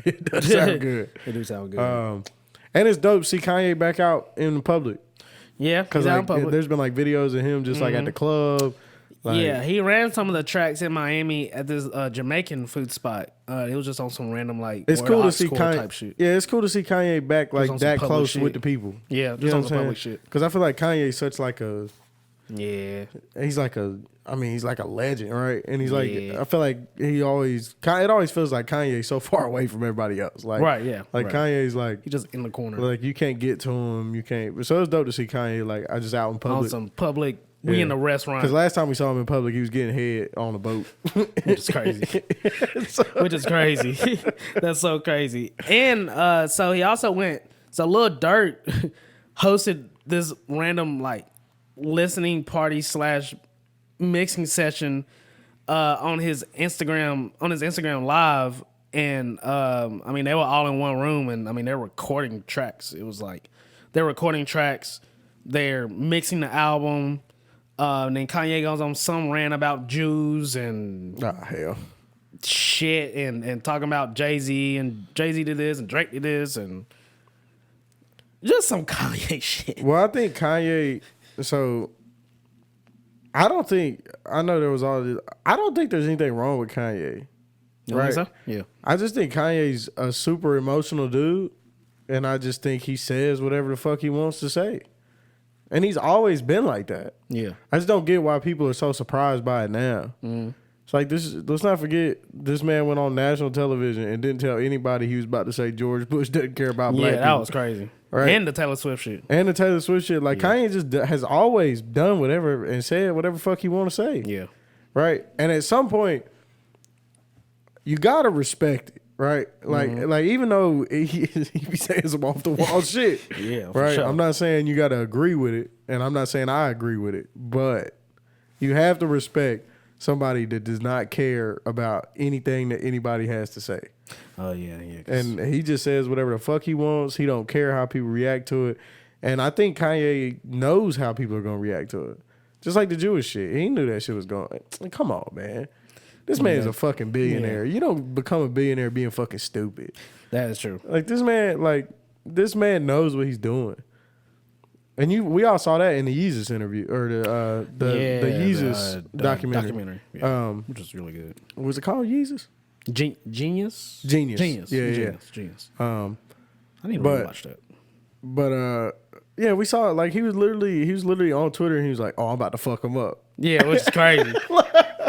It does sound good.
It do sound good.
And it's dope to see Kanye back out in the public.
Yeah,
because there's been videos of him just at the club.
Yeah, he ran some of the tracks in Miami at this Jamaican food spot. It was just on some random
it's cool to see Kanye
type shit.
Yeah, it's cool to see Kanye back that close with the people.
Yeah, just on some public shit.
Because I feel like Kanye's such he's like a legend, right? And he's I feel like it always feels like Kanye's so far away from everybody else.
Right, yeah.
Kanye's
he's just in the corner.
You can't get to him. You can't. So it's dope to see Kanye I just out in public.
On some public. We in the restaurant.
Because last time we saw him in public, he was getting head on a boat.
Which is crazy. Which is crazy. That's so crazy. And so he also went. So Lil Durk hosted this random listening party / mixing session on his Instagram live. And they were all in one room, and they're recording tracks. It was they're recording tracks, they're mixing the album. And then Kanye goes on some rant about Jews and shit, and talking about Jay-Z, and Jay-Z did this and Drake did this, and just some Kanye shit.
Well, I think Kanye. So I don't think there's anything wrong with Kanye.
Right? Think so? Yeah.
I just think Kanye's a super emotional dude, and I just think he says whatever the fuck he wants to say. And he's always been like that.
Yeah.
I just don't get why people are so surprised by it now. Mm. It's let's not forget, this man went on national television and didn't tell anybody he was about to say George Bush doesn't care about black people.
Yeah, that was crazy.
Right?
And the Taylor Swift shit.
Kanye just has always done whatever and said whatever fuck he want to say.
Yeah.
Right? And at some point, you got to respect it. right? Like even though he be saying some off the wall shit,
Yeah, for
right.
sure.
I'm not saying you got to agree with it, and I'm not saying I agree with it, but you have to respect somebody that does not care about anything that anybody has to say.
Oh yeah.
And he just says whatever the fuck he wants. He don't care how people react to it. And I think Kanye knows how people are gonna react to it. Just like the Jewish shit. He knew that shit was going. Come on, man. This man is a fucking billionaire. You don't become a billionaire being fucking stupid.
That is true.
Like this man knows what he's doing. And we all saw that in the Yeezus interview or the Yeezus documentary.
Yeah, which was really good.
Was it called Yeezus?
Genius.
Yeah.
Genius. I need to watch that.
But yeah, we saw it. Like he was literally on Twitter and he was like, "Oh, I'm about to fuck him up."
Yeah, which is crazy.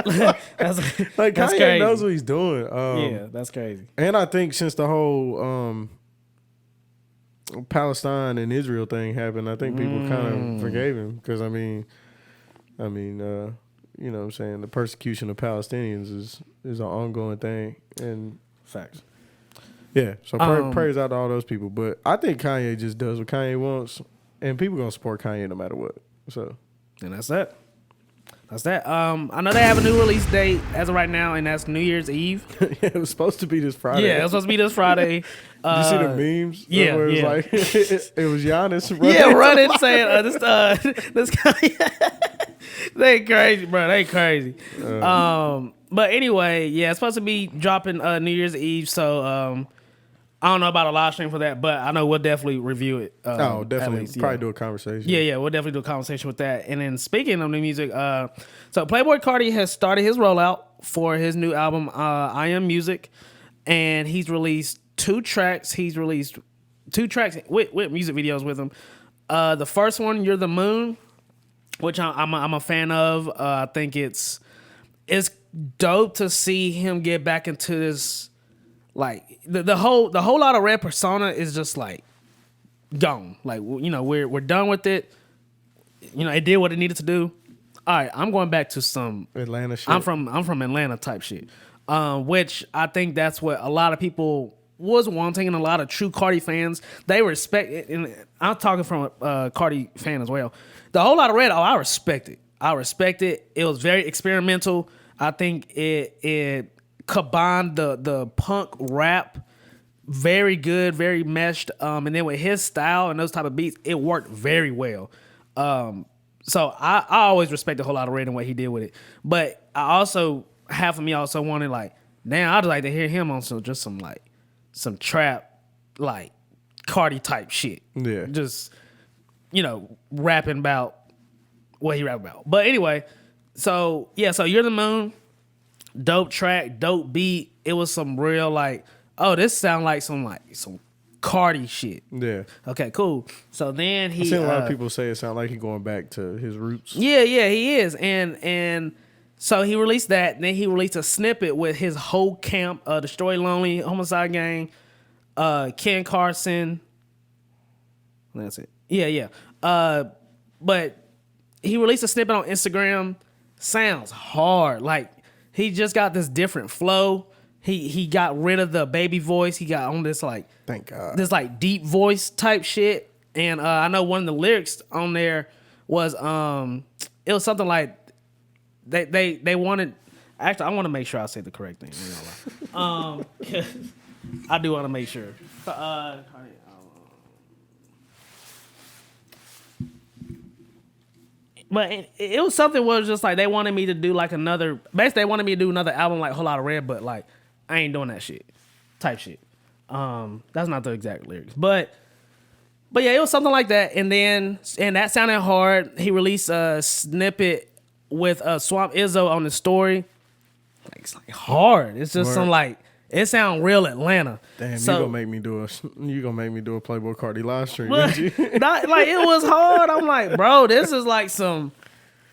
that's
Kanye
crazy.
knows what he's doing.
Yeah, that's crazy.
And I think since the whole Palestine and Israel thing happened, I think people kind of forgave him because I mean, you know what I'm saying, the persecution of Palestinians is an ongoing thing, and
Facts.
yeah. So prayers out to all those people. But I think Kanye just does what Kanye wants, and people gonna support Kanye no matter what. So,
and that's that. That's that. I know they have a new release date as of right now, and that's New Year's Eve.
yeah, it was supposed to be this Friday.
Yeah, it was supposed to be this Friday.
You see the memes?
Yeah,
where it was like it was Giannis running.
Yeah, running saying this guy. They crazy, bro. They crazy. But anyway, yeah, it's supposed to be dropping New Year's Eve. So I don't know about a live stream for that, but I know we'll definitely review it.
Definitely.
Least,
probably do a conversation.
Yeah, we'll definitely do a conversation with that. And then speaking of the music, so Playboi Carti has started his rollout for his new album, I Am Music, and he's released 2 tracks. He's released 2 tracks with music videos with him. The first one, You're the Moon, which I'm a fan of. I think it's dope to see him get back into this. Like the whole lot of red persona is just like gone. Like, you know, we're done with it. You know, it did what it needed to do. All right, I'm going back to some
Atlanta shit.
I'm from Atlanta type shit, which I think that's what a lot of people was wanting, and a lot of true Carti fans, they respect it. And I'm talking from a Carti fan as well. The whole lot of red, I respect it. It was very experimental. I think it combined the punk rap very good, very meshed, and then with his style and those type of beats, it worked very well. So I always respect a whole lot of Red and what he did with it. But I also, half of me also wanted like, damn, I'd like to hear him on some trap, like Carti type shit.
Yeah.
Just, you know, rapping about what he rap about. But anyway, so You're the Moon, dope track, dope beat. It was some real like, oh, this sound like some Carti shit.
Yeah.
Okay, cool. So then he
I've seen a lot of people say it sounds like he's going back to his roots.
Yeah, he is. And so he released that, and then he released a snippet with his whole camp, Destroy Lonely, Homicide Gang, Ken Carson. That's it. Yeah. But he released a snippet on Instagram. Sounds hard. Like, he just got this different flow. He got rid of the baby voice. He got on this like,
thank God,
this like deep voice type shit. And I know one of the lyrics on there was it was something like they wanted. Actually, I want to make sure I say the correct thing. I do want to make sure. But it was something where it was just like they wanted me to do like another. Basically, they wanted me to do another album like Whole Lotta Red, but like I ain't doing that shit, type shit. That's not the exact lyrics, but yeah, it was something like that. And that sounded hard. He released a snippet with Swamp Izzo on the story. Like it's like hard. It's just some like it sound real Atlanta.
Damn, you gonna make me do a Playboi Carti live stream,
but,
didn't you?
not, like it was hard. I'm like, bro, this is like some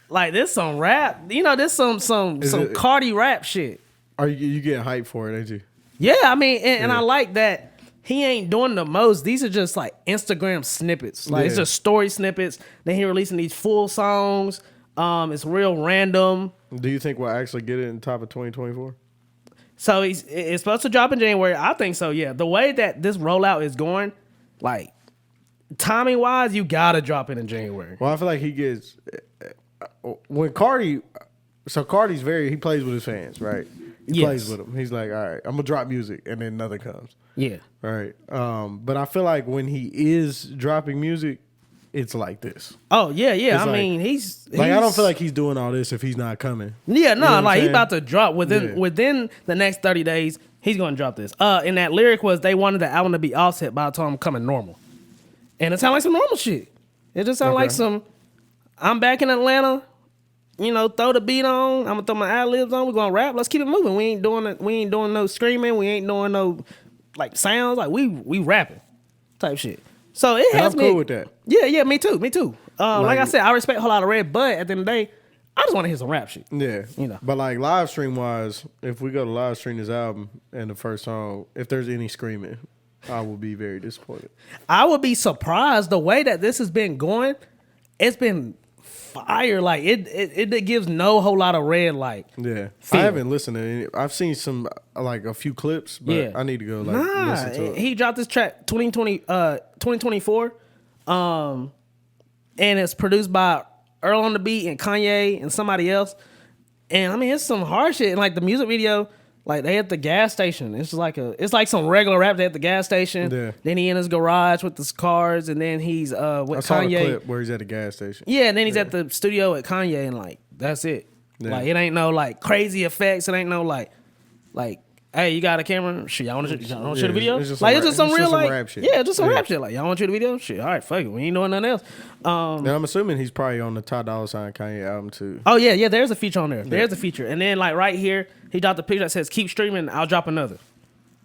rap. You know, this some Carti rap shit.
Are you getting hyped for it, ain't you?
Yeah, I mean, and I like that he ain't doing the most. These are just like Instagram snippets. Like it's just story snippets. Then he releasing these full songs. It's real random.
Do you think we'll actually get it in top of 2024?
So it's supposed to drop in January. I think so. Yeah, the way that this rollout is going, like timing wise, you gotta drop it in January.
Well, I feel like he gets when Cardi. So Cardi's he plays with his fans, right? He plays with them. He's like, all right, I'm gonna drop music, and then nothing comes.
Yeah.
Right. But I feel like when he is dropping music, it's like this.
Oh yeah.
It's
I mean, he's
like I don't feel like he's doing all this if he's not coming.
Yeah, no,
You know what
like
I'm
he's
saying?
about to drop within the next 30 days. He's gonna drop this. And that lyric was they wanted the album to be Offset by the time I'm coming normal, and it sounded like some normal shit. It just sounded like some. I'm back in Atlanta. You know, throw the beat on. I'm gonna throw my ad libs on. We're gonna rap. Let's keep it moving. We ain't doing it. We ain't doing no screaming. We ain't doing no like sounds. Like we rapping type shit. So it has
I'm
me
cool with that.
Yeah, me too. Like I said, I respect a whole lot of Red, but at the end of the day, I just want to hear some rap shit.
Yeah,
You know.
But like live stream wise, if we go to live stream this album and the first song, if there's any screaming, I will be very disappointed.
I would be surprised the way that this has been going. It's been fire. Like it gives no whole lot of Red like.
Yeah,
feel.
I haven't listened to any. I've seen some like a few clips, but
Yeah.
I need to go listen to it.
He dropped this track 2024. And it's produced by Earl on the Beat and Kanye and somebody else. And I mean, it's some hard shit. And like the music video, like they at the gas station. It's like some regular rap. They at the gas station.
Yeah.
Then he in his garage with his cars, and then he's with
I saw the
Kanye.
clip where he's at a gas station.
Yeah, and then he's at the studio with Kanye, and like that's it.
Yeah.
Like it ain't no like crazy effects. It ain't no like, hey, you got a camera? Shit, y'all want to shoot a video?
it's just
Like
some
it's just some
rap-
real
it's just some
like
rap shit.
yeah, just some
Yeah.
rap shit. Like y'all want to shoot a video? Shit, all right, fuck it. We ain't doing nothing else.
And I'm assuming he's probably on the Ty Dolla $ign Kanye album too.
Oh yeah, there's a feature on there. There's a feature, and then like right here, he dropped a picture that says "Keep streaming, I'll drop another."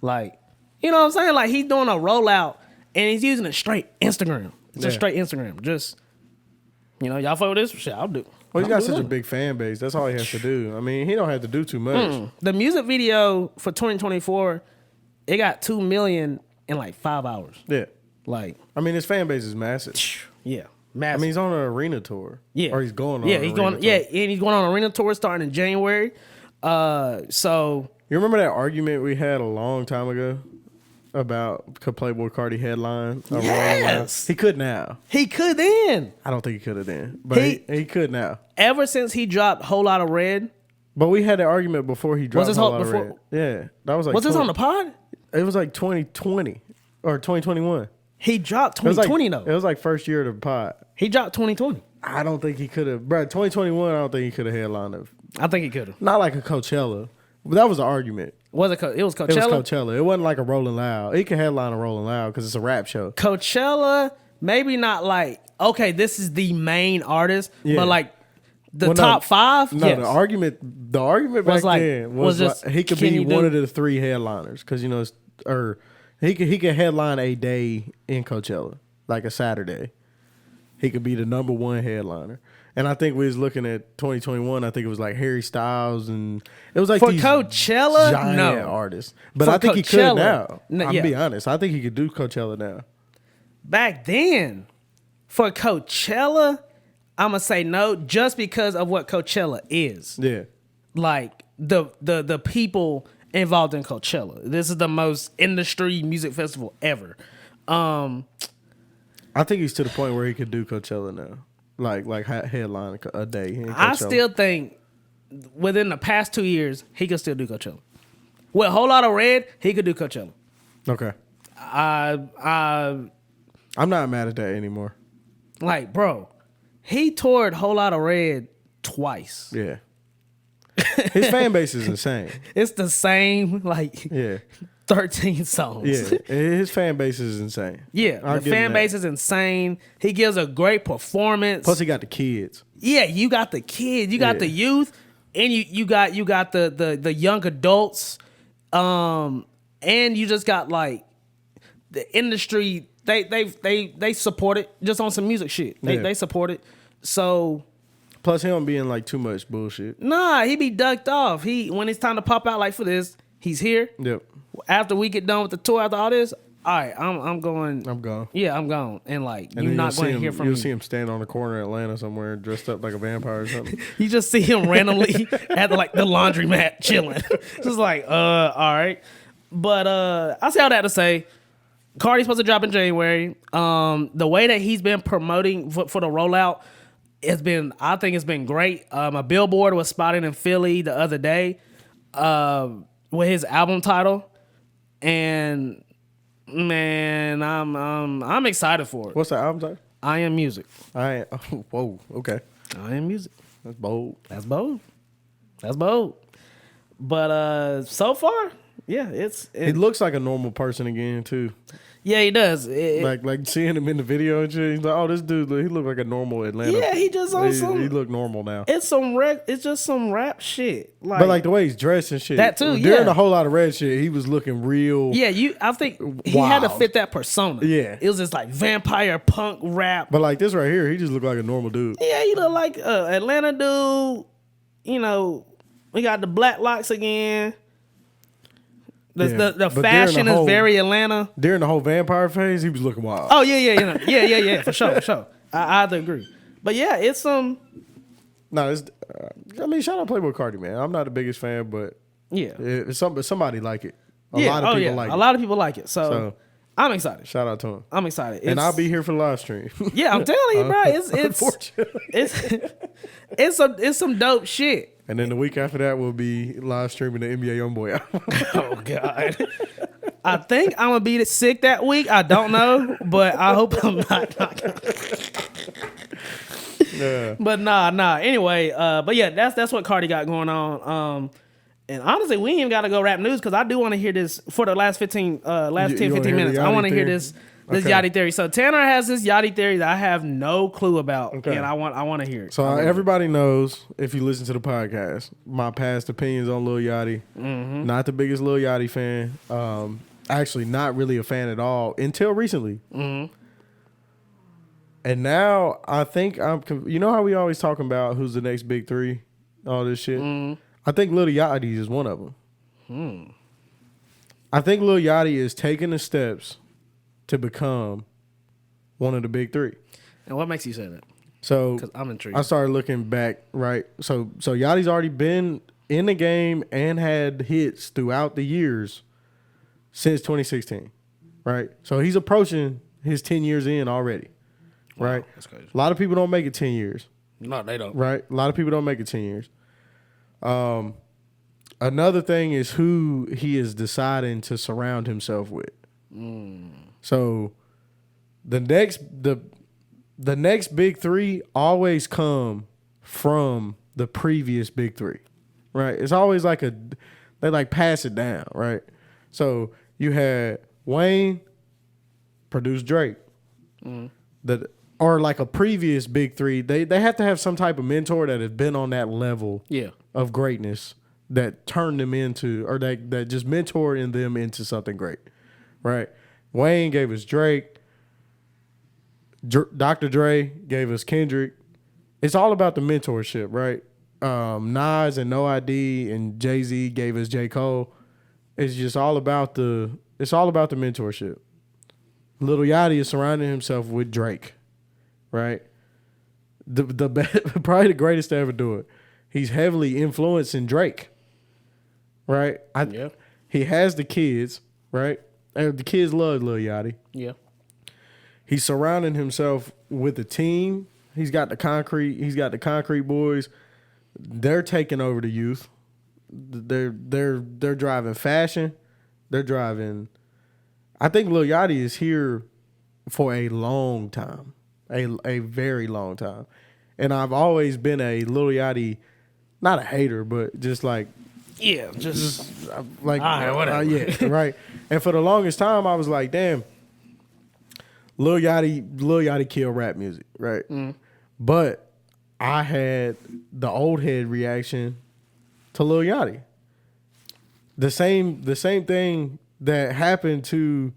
Like, you know what I'm saying? Like he's doing a rollout, and he's using it straight Instagram. It's just straight Instagram. Just y'all fuck with this shit. I'll do.
Well, he's
I'll
got
do
such a
nothing.
big fan base. That's all he has to do. I mean, he don't have to do too much.
The music video for 2024, it got 2 million in like 5 hours.
Yeah.
Like,
I mean, his fan base is massive.
yeah,
I
massive.
mean, he's on an arena tour.
Yeah,
Or he's going on
Yeah,
an
he's
arena
going.
tour.
Yeah, and he's going on an arena tour starting in January. So
You remember that argument we had a long time ago about could Playboy Cardi headline? a Rolling Loud?
Yes.
He could now.
he could then.
I don't think he could have then. But he could now.
Ever since he dropped Whole Lot of Red,
But we had that argument before he dropped
this
Whole
whole-
Lotta
before-
Red. Yeah. That was like
was this on the pod?
It was like 2020 or 2021.
He dropped
It was like
2020
It
though.
was like first year of the pod.
He dropped 2020.
I don't think he could have. Bro, 2021, I don't think he could have headlined it.
I think he could have.
Not like a Coachella. But that was an argument.
Was it? It was Coachella.
It was Coachella. It wasn't like a Rolling Loud. He can headline a Rolling Loud because it's a rap show.
Coachella, maybe not like okay, this is the main artist,
Yeah.
but like the
Well, no,
top five.
No,
yes.
the argument back
Was like-
then
was
was
just,
like, he could
can
be
you
one
do-
of the three headliners because or he could headline a day in Coachella, like a Saturday. He could be the number one headliner. And I think we was looking at 2021. I think it was like Harry Styles and it was like
For
these
Coachella,
giant
no.
artists. But
For
I think he could
Coachella,
now.
no,
I'm
yeah.
be honest. I think he could do Coachella now.
Back then, for Coachella, I'm gonna say no, just because of what Coachella is.
Yeah.
Like the people involved in Coachella. This is the most industry music festival ever.
I think he's to the point where he could do Coachella now. Like headline a day. in
I
Coachella.
still think within the past 2 years, he could still do Coachella. With a Whole Lot of Red, he could do Coachella.
Okay.
I'm
not mad at that anymore.
like, bro, he toured Whole Lot of Red twice.
Yeah. His fan base is insane.
It's the same, like,
Yeah.
13 songs.
Yeah. His fan base is insane.
Yeah,
I'll
the
give him
fan
that.
base is insane. He gives a great performance.
Plus he got the kids.
Yeah, you got the kids, you got
Yeah.
the youth, and you got the young adults, and you just got like the industry. They support it just on some music shit. They support it. So
Plus he don't be in like too much bullshit.
nah, he be ducked off. When it's time to pop out like for this, he's here.
Yep.
After we get done with the tour, after all this, all right, I'm going.
I'm gone.
Yeah, I'm gone. And like,
And
you're
then
not going to hear from
You'll
me.
see him stand on the corner in Atlanta somewhere dressed up like a vampire or something.
You just see him randomly at like the laundromat chilling. Just like, all right. But I say all that to say, Cardi's supposed to drop in January. The way that he's been promoting for the rollout, I think it's been great. A billboard was spotted in Philly the other day with his album title, and man, I'm excited for it.
What's the album title?
I Am Music.
Whoa, okay.
I Am Music.
That's bold.
That's bold. That's bold. But so far, yeah,
He looks like a normal person again too.
yeah, he does.
Like seeing him in the video and shit. He's like, oh, this dude, he look like a normal Atlanta.
Yeah, he just on
He look normal now.
It's just some rap shit.
But like the way he's dressed and shit.
That too,
During
yeah.
a whole lot of red shit, he was looking real.
Yeah, I think he had to
Wild.
fit that persona.
Yeah.
It was just like vampire punk rap.
But like this right here, he just looked like a normal dude.
Yeah, he look like Atlanta dude. You know, we got the black locks again. The
But
fashion is very Atlanta.
During the whole vampire phase, he was looking wild.
Oh yeah, for sure. I either agree. But yeah, it's
No, it's. I mean, shout out Playboy Cardi, man. I'm not the biggest fan, but
yeah.
somebody like it. A
Yeah,
lot of people like
a
it.
lot of people like it. So I'm excited.
Shout out to him.
I'm excited.
And I'll be here for the live stream.
Yeah, I'm telling you, bro.
Unfortunately.
It's some dope shit.
And then the week after that, we'll be live streaming the NBA Youngboy album.
Oh God. I think I'm gonna be sick that week. I don't know, but I hope I'm not.
Yeah.
But nah. Anyway, but yeah, that's what Cardi got going on. And honestly, we ain't even got to go rap news because I do want to hear this for the last 15 minutes. I want to hear this Yachty theory. So Tanner has this Yachty theory that I have no clue about, and I want to hear it.
So everybody knows, if you listen to the podcast, my past opinions on Lil Yachty. Mm-hmm. Not the biggest Lil Yachty fan. Actually, not really a fan at all until recently. Mm-hmm. And now I think you know how we always talking about who's the next big three, all this shit. Mm-hmm. I think Lil Yachty is one of them. I think Lil Yachty is taking the steps to become one of the big three.
And what makes you say that?
So,
because I'm intrigued.
I started looking back, right? So Yachty's already been in the game and had hits throughout the years since 2016, right? So he's approaching his 10 years in already, right?
That's crazy.
A lot of people don't make it 10 years.
No, they don't.
Right? A lot of people don't make it 10 years. Another thing is who he is deciding to surround himself with. So the next big three always come from the previous big three, right? It's always like they like pass it down, right? So you had Wayne produce Drake. Or like a previous big three, they have to have some type of mentor that has been on that level of greatness that turned them into, or that just mentored them into something great, right? Wayne gave us Drake. Dr. Dre gave us Kendrick. It's all about the mentorship, right? Nas and No ID and Jay-Z gave us J. Cole. It's just all about the mentorship. Lil Yachty is surrounding himself with Drake, right? Probably the greatest to ever do it. He's heavily influencing Drake, right? He has the kids, right? And the kids love Lil Yachty.
Yeah.
He's surrounding himself with a team. He's got the concrete boys. They're taking over the youth. They're driving fashion. They're driving. I think Lil Yachty is here for a long time, a very long time, and I've always been a Lil Yachty, not a hater, but just like
just
like
whatever.
yeah, right. And for the longest time, I was like, damn, Lil Yachty killed rap music, right? But I had the old head reaction to Lil Yachty. The same thing that happened to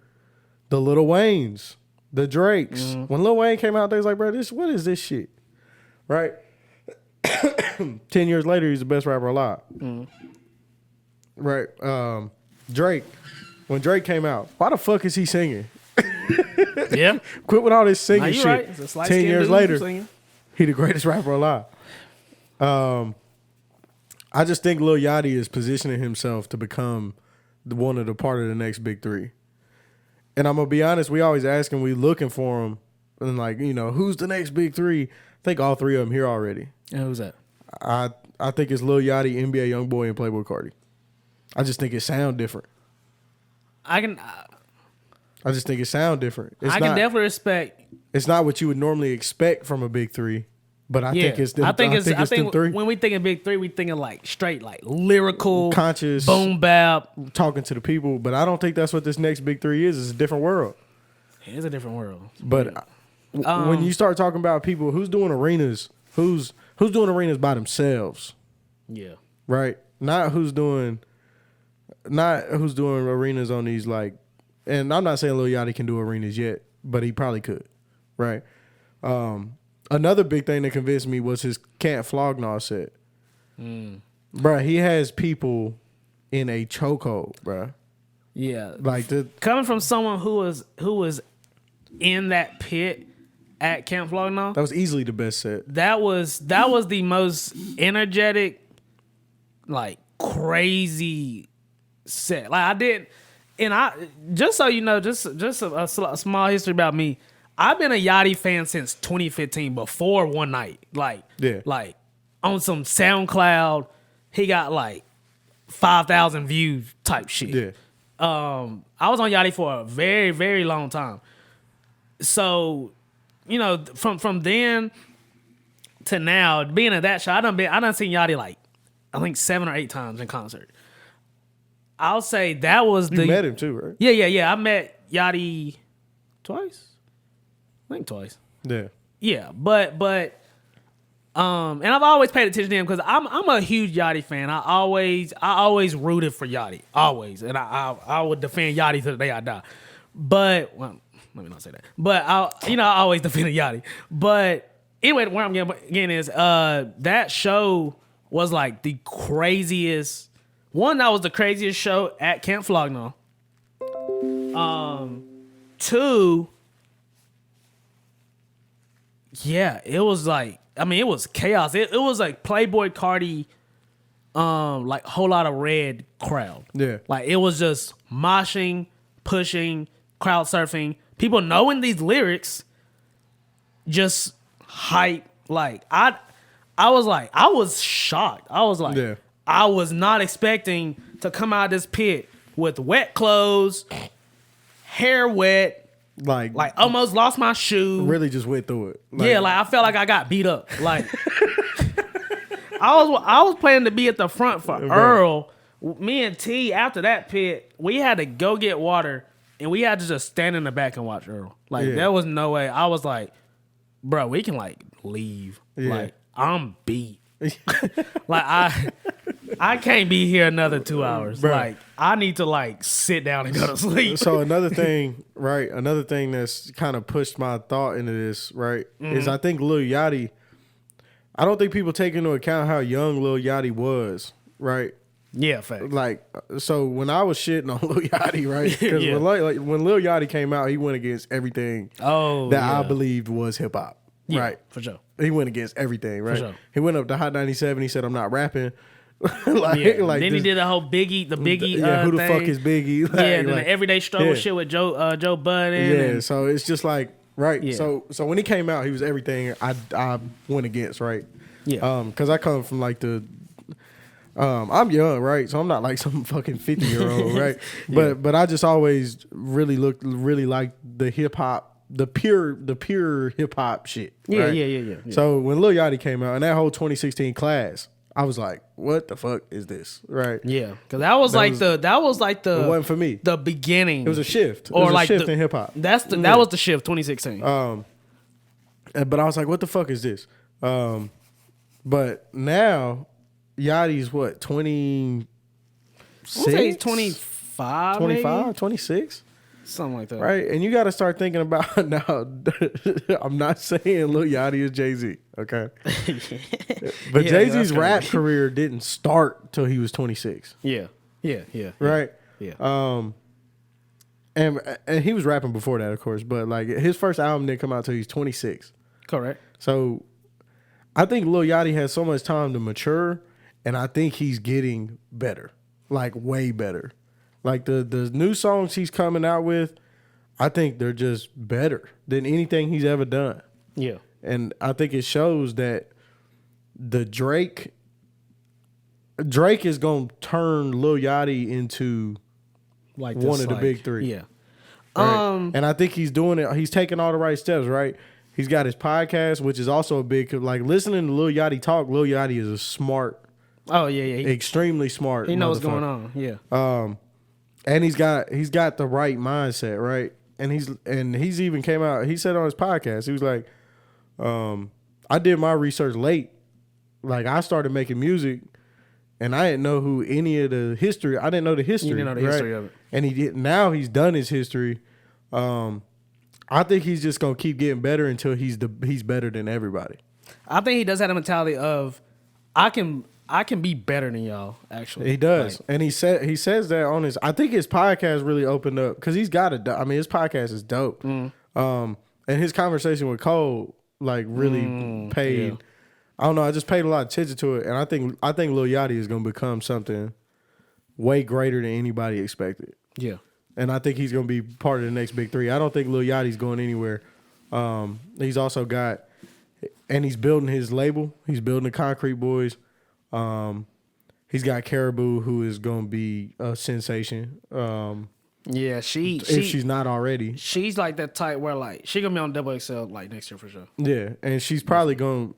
the Lil Waynes, the Drakes. When Lil Wayne came out, they was like, bro, what is this shit? Right? 10 years later, he's the best rapper alive. Right. Drake when Drake came out, why the fuck is he singing?
Yeah.
Quit with all this singing
you
shit.
right. It's a
10
light-skinned
years
dude
later,
singing.
he the greatest rapper alive. I just think Lil Yachty is positioning himself to become one of the part of the next big three. And I'm gonna be honest, we always ask him, we looking for him, and like, you know, who's the next big three? I think all three of them here already.
And who's that?
I think it's Lil Yachty, NBA YoungBoy, and Playboi Carti. I just think it sound different. I just think it sound different.
I can definitely respect.
It's not what you would normally expect from a big three, but I think it's them.
I think
them three.
When we think of big three, we thinking like straight, like lyrical,
conscious,
boom bap,
talking to the people. But I don't think that's what this next big three is. It's a different world.
It is a different world.
But when you start talking about people who's doing arenas, who's doing arenas by themselves,
yeah,
right? Not who's doing arenas on these, like, and I'm not saying Lil Yachty can do arenas yet, but he probably could, right? Another big thing that convinced me was his Can't Flog Gnaw set. Bruh, he has people in a chokehold, bruh.
Yeah,
like
coming from someone who was in that pit at Camp Flog Gnaw.
That was easily the best set.
That was the most energetic, like crazy set. Like I did, and I just so you know, just a small history about me. I've been a Yachty fan since 2015. Before one night, like on some SoundCloud, he got like 5,000 views type shit.
Yeah.
I was on Yachty for a very, very long time. So, you know, from then to now, being at that show, I done seen Yachty like I think 7 or 8 times in concert. I'll say that was
you met him too, right?
Yeah. I met Yachty twice. I think twice.
Yeah.
Yeah, but and I've always paid attention to him because I'm a huge Yachty fan. I always rooted for Yachty, always, and I would defend Yachty to the day I die. But well, let me not say that. But I always defended Yachty. But anyway, where I'm getting is that show was like the craziest. One, that was the craziest show at Camp Flog Gnaw. 2, yeah, it was like, I mean, it was chaos. It was like Playboi Carti, like Whole Lot of Red crowd.
Yeah.
Like it was just moshing, pushing, crowd surfing, people knowing these lyrics, just hype. Like I was shocked. I was like,
yeah.
I was not expecting to come out of this pit with wet clothes, hair wet, like almost lost my shoe.
Really just went through it.
Like I felt like I got beat up. Like I was planning to be at the front for Earl. Me and T, after that pit, we had to go get water and we had to just stand in the back and watch Earl. Like there was no way. I was like, bro, we can like leave.
Yeah.
Like I'm beat. Like I can't be here another 2 hours. Bro. Like I need to like sit down and go to sleep.
So another thing, right? Another thing that's kind of pushed my thought into this, right? Is I think Lil Yachty. I don't think people take into account how young Lil Yachty was, right?
Yeah, fact.
Like, so when I was shitting on Lil Yachty, right? Because when Lil Yachty came out, he went against everything that I believed was hip hop, right?
For sure.
He went against everything, right?
For sure.
He went up to Hot 97. He said, "I'm not rapping."
Like then he did the whole Biggie, the Biggie.
Yeah, who the
thing.
fuck is Biggie? Like,
then the everyday struggle shit with Joe Budden.
Yeah,
and,
so it's just like right.
Yeah.
So when he came out, he was everything I went against, right?
Yeah.
Because I come from like the. I'm young, right? So I'm not like some fucking 50-year-old, right? But I just always really like the hip hop, the pure hip hop shit.
Yeah,
right?
yeah.
So when Lil Yachty came out and that whole 2016 class, I was like, what the fuck is this? Right?
Yeah. Because that was like the
it wasn't for me.
The beginning.
It was a shift.
Or
like
a shift
in hip hop.
That was the shift 2016.
But I was like, what the fuck is this? But now Yachty's what, 26?
I say he's 25,
25, 26?
Something like that.
Right? And you got to start thinking about now, I'm not saying Lil Yachty is Jay-Z, okay? But Jay-Z's rap career didn't start till he was 26.
Yeah.
Right?
Yeah.
And he was rapping before that, of course, but like his first album didn't come out till he's 26.
Correct.
So I think Lil Yachty has so much time to mature, and I think he's getting better, like way better. Like the new songs he's coming out with, I think they're just better than anything he's ever done.
Yeah.
And I think it shows that the Drake is gonna turn Lil Yachty into
Like
one of the big three.
Yeah.
Right? And I think he's doing it. He's taking all the right steps, right? He's got his podcast, which is also a big, like listening to Lil Yachty talk. Lil Yachty is a smart, extremely smart.
He knows what's going on. Yeah.
And he's got the right mindset, right? And he's even came out. He said on his podcast, he was like, I did my research late. Like I started making music, and I didn't know who any of the history. I didn't know the history.
You didn't know the history of it.
And he did. Now he's done his history. I think he's just gonna keep getting better until he's better than everybody.
I think he does have a mentality of, I can be better than y'all. Actually,
he does, and he says that on his. I think his podcast really opened up because he's got a. I mean, his podcast is dope. And his conversation with Cole like really paid.
Yeah.
I don't know. I just paid a lot of attention to it, and I think Lil Yachty is gonna become something way greater than anybody expected.
Yeah.
And I think he's going to be part of the next big three. I don't think Lil Yachty's going anywhere. He's also got, and he's building his label. He's building the Concrete Boys. He's got Caribou, who is going to be a sensation.
Yeah,
if she's not already.
She's like that type where like she gonna be on Double XL like next year for sure.
Yeah, and she's probably going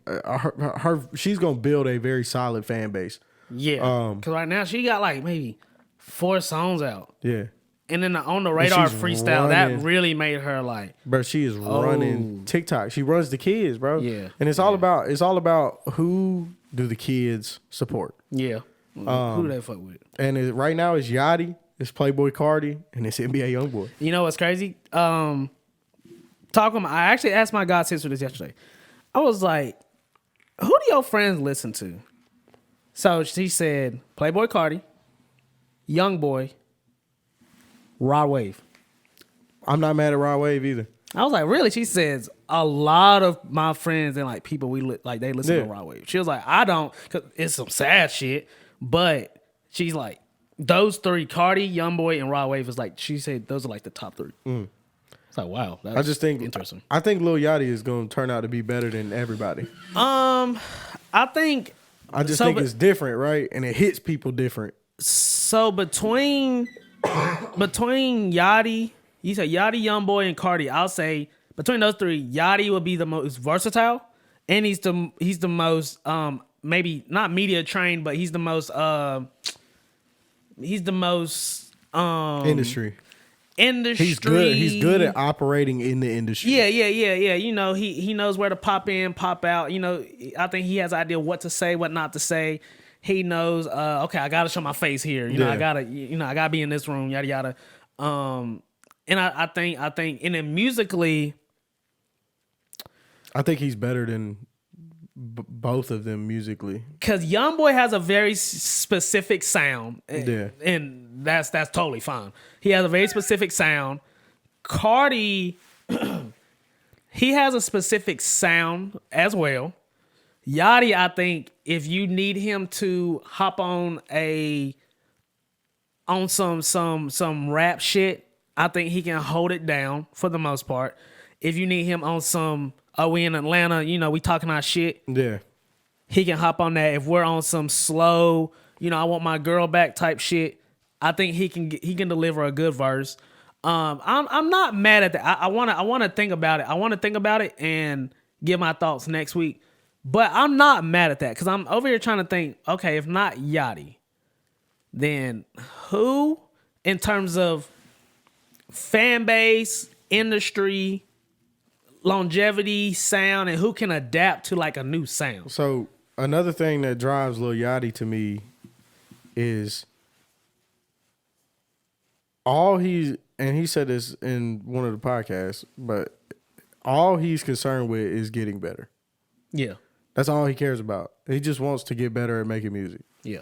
she's going to build a very solid fan base.
Yeah, because right now she got like maybe 4 songs out.
Yeah.
And then the On the Radar
she's
freestyle,
running.
that really made her like,
bro, she is running TikTok. She runs the kids, bro.
Yeah.
And it's all about who do the kids support.
Yeah. Who do they fuck with?
And right now it's Yachty, it's Playboy Cardi, and it's NBA Youngboy.
You know what's crazy? I actually asked my god sister this yesterday. I was like, who do your friends listen to? So she said Playboy Cardi, Youngboy, Rod Wave.
I'm not mad at Rod Wave either.
I was like, really? She says a lot of my friends and like people they listen to Rod Wave. She was like, I don't, cause it's some sad shit. But she's like, those 3, Cardi, Youngboy, and Rod Wave is like, she said those are like the top 3. It's like, wow, that's
I just think
interesting.
I think Lil Yachty is going to turn out to be better than everybody.
I think
it's different, right? And it hits people different.
So between Yachty, you say Yachty, Youngboy, and Cardi, I'll say between those 3, Yachty will be the most versatile, and he's the most maybe not media trained, but he's the most
industry. He's good at operating in the industry.
Yeah. You know, he knows where to pop in, pop out. You know, I think he has an idea what to say, what not to say. He knows, okay, I gotta show my face here. You know, I gotta be in this room, yada yada. And I think, and then musically,
I think he's better than both of them musically.
Cause Youngboy has a very specific sound, and that's totally fine. He has a very specific sound. Cardi, he has a specific sound as well. Yachty, I think if you need him to hop on some rap shit, I think he can hold it down for the most part. If you need him on some, we in Atlanta, you know, we talking our shit.
Yeah.
He can hop on that. If we're on some slow, you know, I want my girl back type shit, I think he can deliver a good verse. I'm not mad at that. I wanna think about it. I want to think about it and give my thoughts next week. But I'm not mad at that because I'm over here trying to think, okay, if not Yachty, then who in terms of fan base, industry, longevity, sound, and who can adapt to like a new sound?
So another thing that drives Lil Yachty to me is and he said this in one of the podcasts, but all he's concerned with is getting better.
Yeah.
That's all he cares about. He just wants to get better at making music.
Yeah.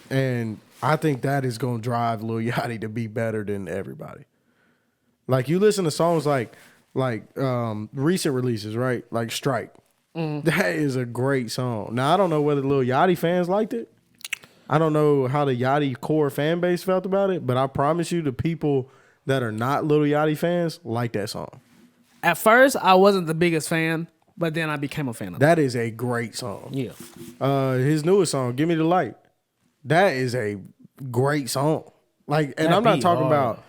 And I think that is gonna drive Lil Yachty to be better than everybody. Like you listen to songs like recent releases, right? Like Strike. That is a great song. Now I don't know whether Lil Yachty fans liked it. I don't know how the Yachty core fan base felt about it, but I promise you the people that are not Lil Yachty fans like that song.
At first, I wasn't the biggest fan, but then I became a fan of it.
That is a great song.
Yeah.
His newest song, Give Me the Light. That is a great song. Like, and
That
I'm not
beat
talking
hard.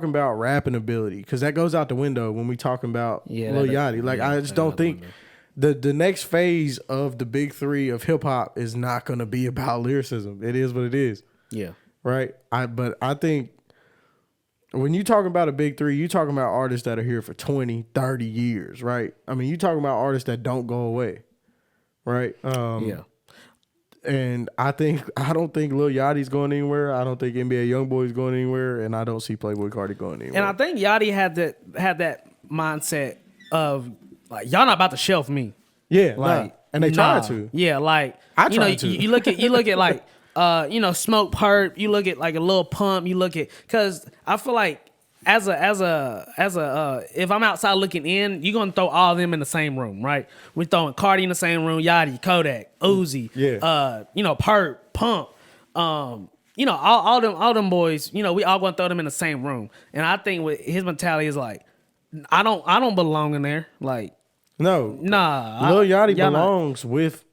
about rapping ability because that goes out the window when we talking about Lil Yachty. Like, I just don't think the next phase of the big three of hip hop is not going to be about lyricism. It is what it is.
Yeah.
Right. But I think when you talking about a big three, you talking about artists that are here for 20, 30 years, right? I mean, you talking about artists that don't go away, right?
Yeah.
And I don't think Lil Yachty's going anywhere. I don't think NBA YoungBoy's going anywhere, and I don't see Playboi Carti going anywhere.
And I think Yachty had that mindset of like, y'all not about to shelf me.
Yeah,
Like,
and they tried to.
Yeah, like
I
you know,
tried to.
you look at like Smoke Perp, you look at like a Lil Pump, you look at because I feel like as a if I'm outside looking in, you're gonna throw all of them in the same room, right? We're throwing Cardi in the same room, Yachty, Kodak, Uzi, Perp, Pump, all them boys, we all gonna throw them in the same room. And I think with his mentality is like, I don't belong in there. Like,
No.
nah.
Lil Yachty
y'all not-
belongs with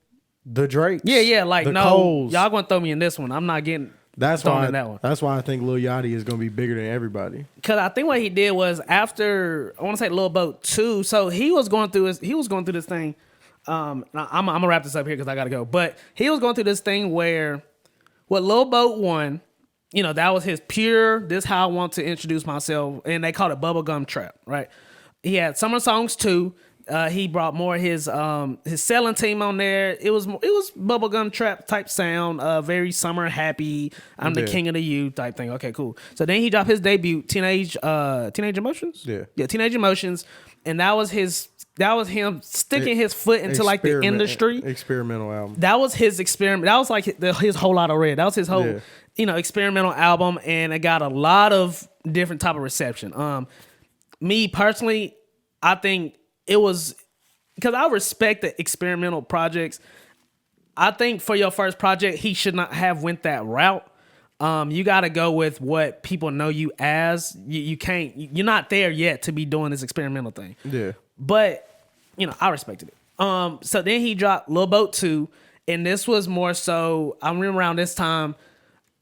the Drakes.
Yeah, like
the
no,
Coles.
y'all gonna throw me in this one. I'm not getting
That's
thrown
why.
in that one.
That's why I think Lil Yachty is gonna be bigger than everybody.
Cause I think what he did was after I want to say Lil Boat 2, so he was going through this thing. I'm gonna wrap this up here because I gotta go. But he was going through this thing where what Lil Boat 1, that was his pure. This how I want to introduce myself, and they called it Bubblegum Trap, right? He had Summer Songs 2. He brought more of his selling team on there. It was bubblegum trap type sound, very summer happy. I'm the king of the youth type thing. Okay, cool. So then he dropped his debut, Teenage Emotions. Yeah, Teenage Emotions, and that was him sticking his foot into like the industry.
Experimental album.
That was his experiment. That was like his Whole Lotta Red. That was his whole experimental album, and it got a lot of different type of reception. Me personally, I think it was because I respect the experimental projects. I think for your first project, he should not have went that route. You got to go with what people know you as. You can't. You're not there yet to be doing this experimental thing.
Yeah.
But I respected it. So then he dropped Lil Boat 2, and this was more so. I remember around this time,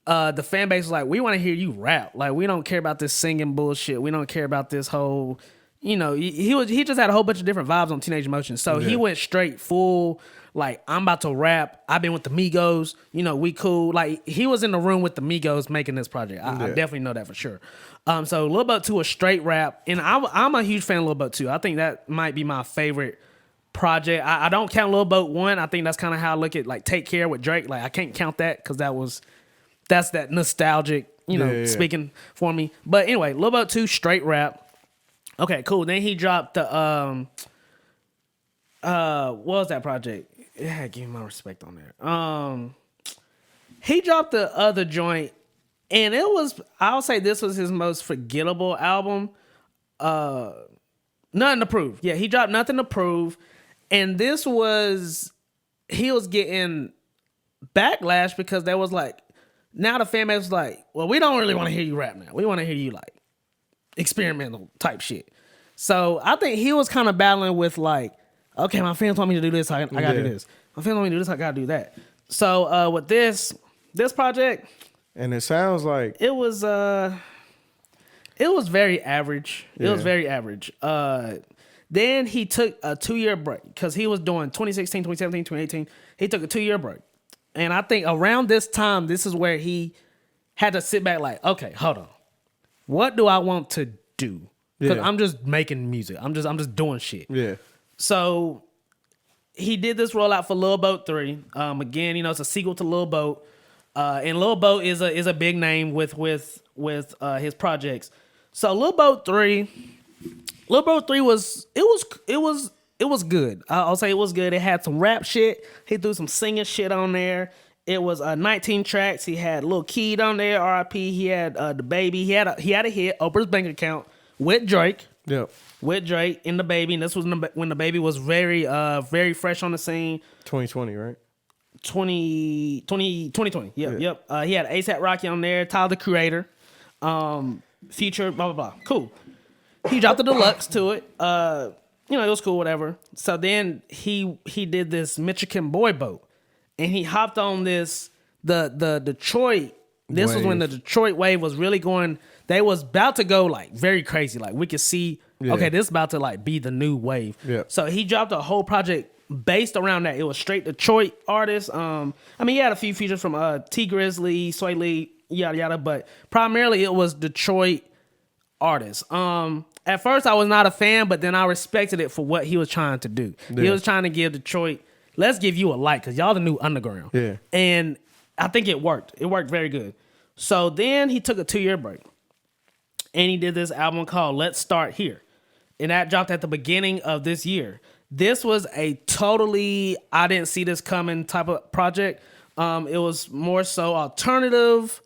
the fan base was like, "We want to hear you rap. Like, we don't care about this singing bullshit. We don't care about this whole." He just had a whole bunch of different vibes on Teenage Emotions. So he went straight full, like, I'm about to rap. I've been with the Migos. We cool. Like, he was in the room with the Migos making this project. I definitely know that for sure. So Lil Boat 2 was straight rap. And I'm a huge fan of Lil Boat 2. I think that might be my favorite project. I don't count Lil Boat 1. I think that's kind of how I look at, like, Take Care with Drake. Like, I can't count that because that's that nostalgic, speaking for me. But anyway, Lil Boat 2, straight rap. Okay, cool. Then he dropped the what was that project? Yeah, give me my respect on there. He dropped the other joint, and I'll say this was his most forgettable album. Nothing to Prove. Yeah, he dropped Nothing to Prove, and he was getting backlash because there was like, now the fan base was like, well, we don't really want to hear you rap now. We want to hear you like experimental type shit. So I think he was kind of battling with like, okay, my fans want me to do this, I gotta do this. My fans want me to do this, I gotta do that. So with this project,
and it sounds like
it was very average. It was very average. Then he took a 2-year break because he was doing 2016, 2017, 2018. He took a 2-year break. And I think around this time, this is where he had to sit back like, okay, hold on. What do I want to do? Because I'm just making music. I'm just doing shit. Yeah. So he did this rollout for Lil Boat 3. Again, it's a sequel to Lil Boat. And Lil Boat is a big name with his projects. So Lil Boat 3 was good. I'll say it was good. It had some rap shit. He threw some singing shit on there. It was 19 tracks. He had Lil Keed on there, R.I.P. He had the Baby. He had a hit, Oprah's Bank Account, with Drake.
Yep.
With Drake and the Baby, and this was when the Baby was very fresh on the scene.
2020, right?
2020. Yep. He had A$AP Rocky on there, Tyler the Creator, Future, blah blah blah. Cool. He dropped the deluxe to it. It was cool, whatever. So then he did this Michigan Boy Boat, and he hopped on this the Detroit. This was when the Detroit wave was really going. They was about to go like very crazy. Like we could see, okay, this is about to like be the new wave.
Yeah.
So he dropped a whole project based around that. It was straight Detroit artists. He had a few features from T Grizzly, Sway Lee, yada yada, but primarily it was Detroit artists. At first I was not a fan, but then I respected it for what he was trying to do. Yeah. He was trying to give Detroit, let's give you a light, because y'all the new underground.
Yeah.
And I think it worked. It worked very good. So then he took a 2-year break. And he did this album called Let's Start Here. And that dropped at the beginning of this year. This was a totally I didn't see this coming type of project. It was more so alternative,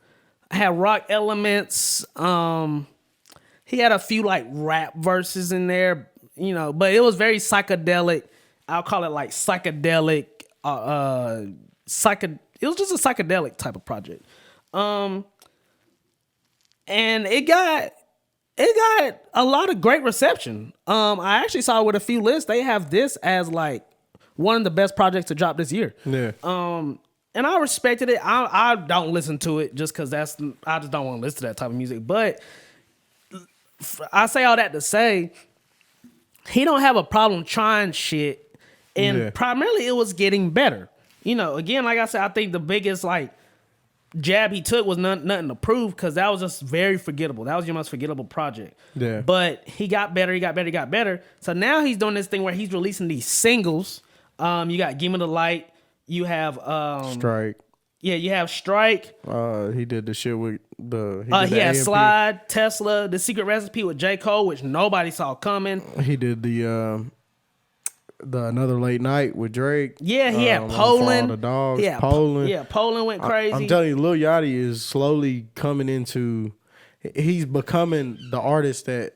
had rock elements. He had a few like rap verses in there, but it was very psychedelic. I'll call it like psychedelic. It was just a psychedelic type of project. And it got a lot of great reception. I actually saw with a few lists, they have this as like one of the best projects to drop this year.
Yeah.
And I respected it. I don't listen to it just because I just don't want to listen to that type of music. But I say all that to say, he don't have a problem trying shit. And primarily it was getting better. Again, like I said, I think the biggest like jab he took was nothing to prove, because that was just very forgettable. That was your most forgettable project.
Yeah.
But he got better. So now he's doing this thing where he's releasing these singles. You got Give Me the Light. You have
Strike.
Yeah, you have Strike.
He did the shit with the.
He had Slide, Tesla, The Secret Recipe with J. Cole, which nobody saw coming.
He did the Another Late Night with Drake.
Yeah, he had Poland.
For All the Dogs.
Yeah,
Poland.
Poland went crazy.
I'm telling you, Lil Yachty is slowly coming into. He's becoming the artist that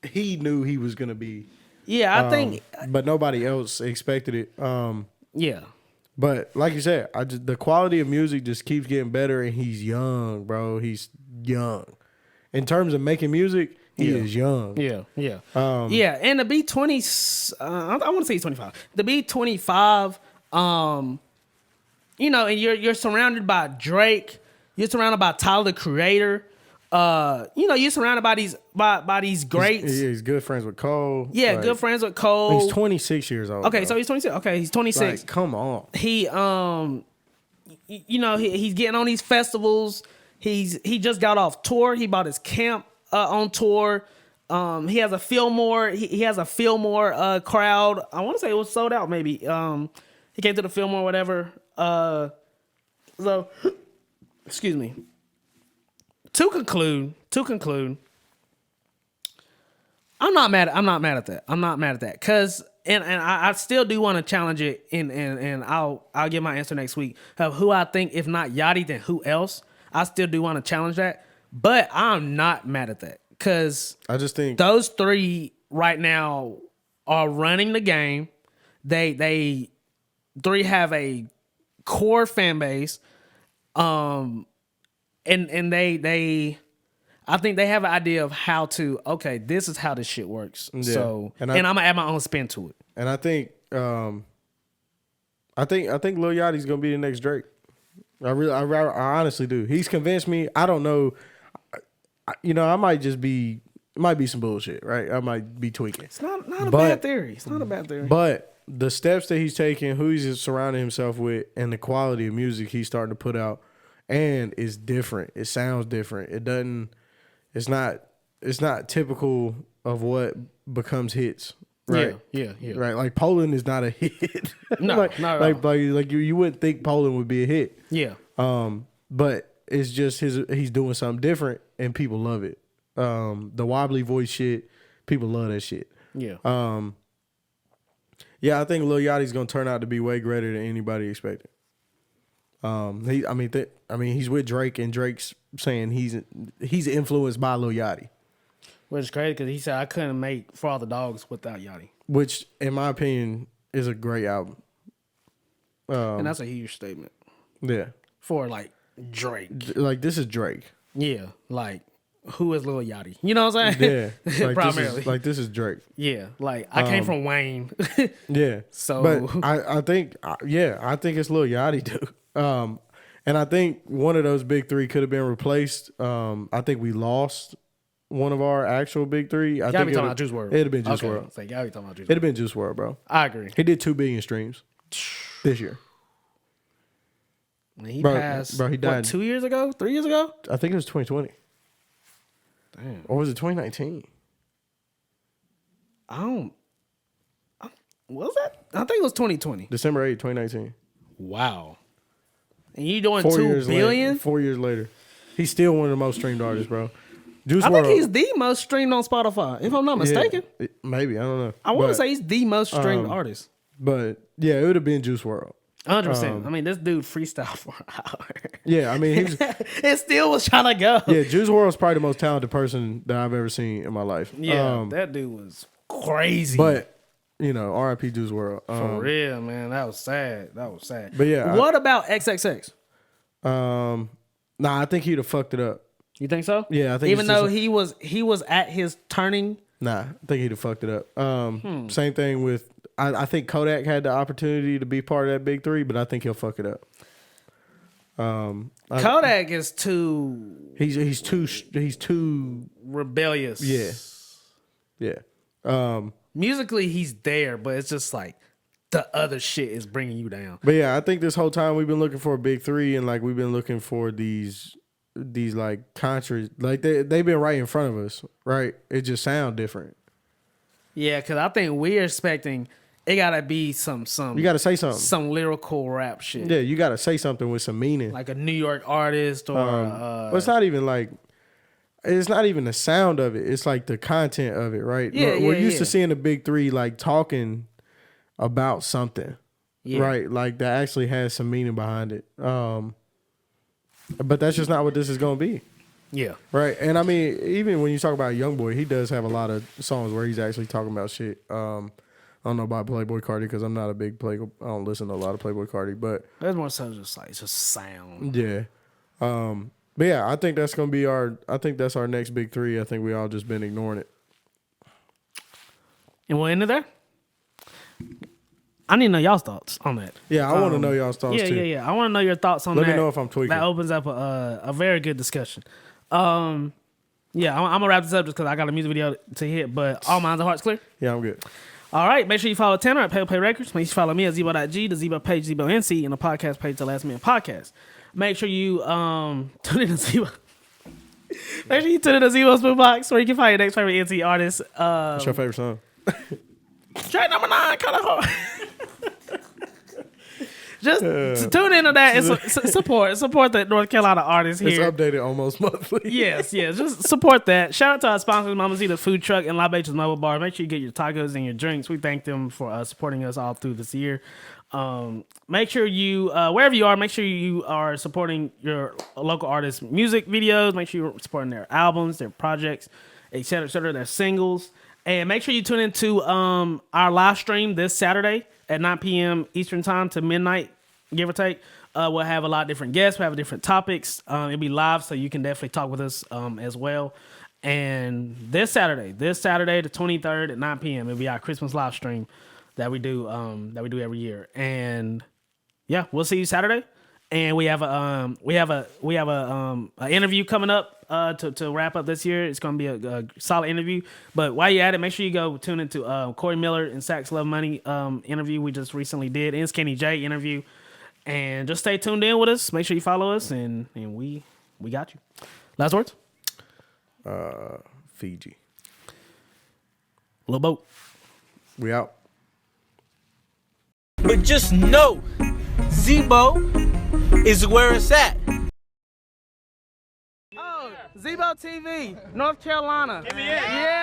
he knew he was gonna be.
Yeah, I think.
But nobody else expected it.
Yeah.
But like you said, the quality of music just keeps getting better, and he's young, bro. He's young. In terms of making music, he is young.
Yeah. And to be 20, I want to say he's 25. To be 25, and you're surrounded by Drake, you're surrounded by Tyler the Creator. You're surrounded by these greats.
He's good friends with Cole.
Yeah, good friends with Cole.
He's 26 years old.
Okay,
bro.
so he's 26. Okay, he's 26.
Like, come on.
He he's getting on these festivals. He just got off tour. He bought his camp on tour. He has a Fillmore. He has a Fillmore crowd. I want to say it was sold out. Maybe he came to the Fillmore, whatever. So, excuse me. To conclude, I'm not mad at that. Cause and I still do want to challenge it, and I'll give my answer next week of who I think, if not Yachty, then who else. I still do want to challenge that, but I'm not mad at that, cause
I just think
those three right now are running the game. They three have a core fan base. And they I think they have an idea of how to, okay, this is how this shit works. Yeah. So and I'm gonna add my own spin to it.
And I think Lil Yachty's gonna be the next Drake. I honestly do. He's convinced me. I don't know. I might just be. It might be some bullshit, right? I might be tweaking.
It's not a bad theory. It's not a bad theory.
But the steps that he's taking, who he's surrounding himself with, and the quality of music he's starting to put out, and it's different. It sounds different. It doesn't. It's not typical of what becomes hits. Right.
Yeah.
Right. Like Poland is not a hit.
No,
like,
not
at all. Like you wouldn't think Poland would be a hit.
Yeah.
But it's just he's doing something different and people love it. The wobbly voice shit, people love that shit.
Yeah.
Yeah, I think Lil Yachty's gonna turn out to be way greater than anybody expected. He's with Drake, and Drake's saying he's influenced by Lil Yachty,
which is crazy because he said I couldn't make For All the Dogs without Yachty,
which in my opinion is a great album.
And that's a huge statement.
Yeah,
for like Drake.
Like this is Drake.
Yeah, like who is Lil Yachty? You know what I'm saying?
Yeah, like
primarily.
This is Drake.
Yeah, like I came from Wayne.
Yeah,
so
but I think it's Lil Yachty too. And I think one of those big three could have been replaced. I think we lost one of our actual big three. I think
be talking about Juice WRLD.
It'd have been Juice WRLD.
So y'all be talking about Juice WRLD.
It'd have been Juice WRLD, bro.
I agree.
He did 2 billion streams this year.
He passed.
Bro, he died.
What, 2 years ago? 3 years ago?
I think it was 2020.
Damn.
Or was it 2019?
Was that? I think it was 2020.
December 8th, 2019.
Wow. And you doing
4
2
years
billion?
Later, 4 years later. He's still one of the most streamed artists, bro. Juice
I think
WRLD,
he's the most streamed on Spotify, if I'm not mistaken.
Yeah, maybe, I don't know.
I want to say he's the most streamed artist.
But yeah, it would have been Juice WRLD.
100%. I mean, this dude freestyled for an hour.
Yeah, I mean, he was,
it still was trying to go.
yeah, Juice WRLD's probably the most talented person that I've ever seen in my life.
Yeah, that dude was crazy.
But, you know, R.I.P. Juice WRLD.
For real, man. That was sad.
But yeah.
What about XXX?
Nah, I think he'd have fucked it up.
You think so?
Yeah, I think
even though he was at his turning.
Nah, I think he'd have fucked it up. Same thing with I think Kodak had the opportunity to be part of that big three, but I think he'll fuck it up.
Kodak is too.
He's too
rebellious.
Yeah.
Musically, he's there, but it's just like the other shit is bringing you down.
But yeah, I think this whole time we've been looking for a big three, and like we've been looking for these like contras, like they've been right in front of us, right? It just sound different.
Yeah, because I think we're expecting it gotta be some.
You gotta say something.
Some lyrical rap shit.
Yeah, you gotta say something with some meaning,
like a New York artist or.
But it's not even like. It's not even the sound of it. It's like the content of it, right?
Yeah,
We're used to seeing the big three like talking about something, right? Like that actually has some meaning behind it. But that's just not what this is gonna be.
Yeah.
Right. And I mean, even when you talk about YoungBoy, he does have a lot of songs where he's actually talking about shit. I don't know about Playboy Cardi because I'm not a big I don't listen to a lot of Playboy Cardi, but
there's more so just like it's just sound.
Yeah. But yeah, I think that's gonna be that's our next big three. I think we all just been ignoring it.
And we'll end it there. I need to know y'all's thoughts on that.
Yeah, I want to know y'all's thoughts too.
Yeah. I want to know your thoughts on that.
Let me know if I'm tweaking.
That opens up a very good discussion. I'm gonna wrap this up just because I got a music video to hit. But all minds and hearts clear.
Yeah, I'm good.
All right, make sure you follow Tanner at Pale Play Records. Make sure you follow me at Zebo.g, the Zebo page, Zebo NC, and the podcast page, The Last Minute Podcast. Make sure you tune in to Zebo. Make sure you tune in to Zebo's Boombox, where you can find your next favorite NC artist.
What's your favorite song?
Track number 9, kind of hard. Just tune into that and support the North Carolina artists here.
It's updated almost monthly.
Yes. Just support that. Shout out to our sponsors, MAMACITAS Food Truck and LIBATIONS Mobile Bar. Make sure you get your tacos and your drinks. We thank them for supporting us all through this year. Make sure you, wherever you are, make sure you are supporting your local artists' music videos. Make sure you're supporting their albums, their projects, et cetera, their singles. And make sure you tune into our live stream this Saturday at 9 p.m. Eastern time to midnight, give or take. We'll have a lot of different guests. We'll have different topics. It'll be live, so you can definitely talk with us as well. And this Saturday, the 23rd at 9 p.m., it'll be our Christmas live stream that we do every year. And yeah, we'll see you Saturday. And we have an interview coming up to wrap up this year. It's going to be a solid interview. But while you're at it, make sure you go tune into Corey Miller and Sax Love Money interview we just recently did, and Skinny J interview. And just stay tuned in with us. Make sure you follow us, and we got you. Last words?
Fiji.
Lil Boat.
We out.
But just know, Zebo is where it's at.
Oh, Zebo TV, North Carolina. Yeah.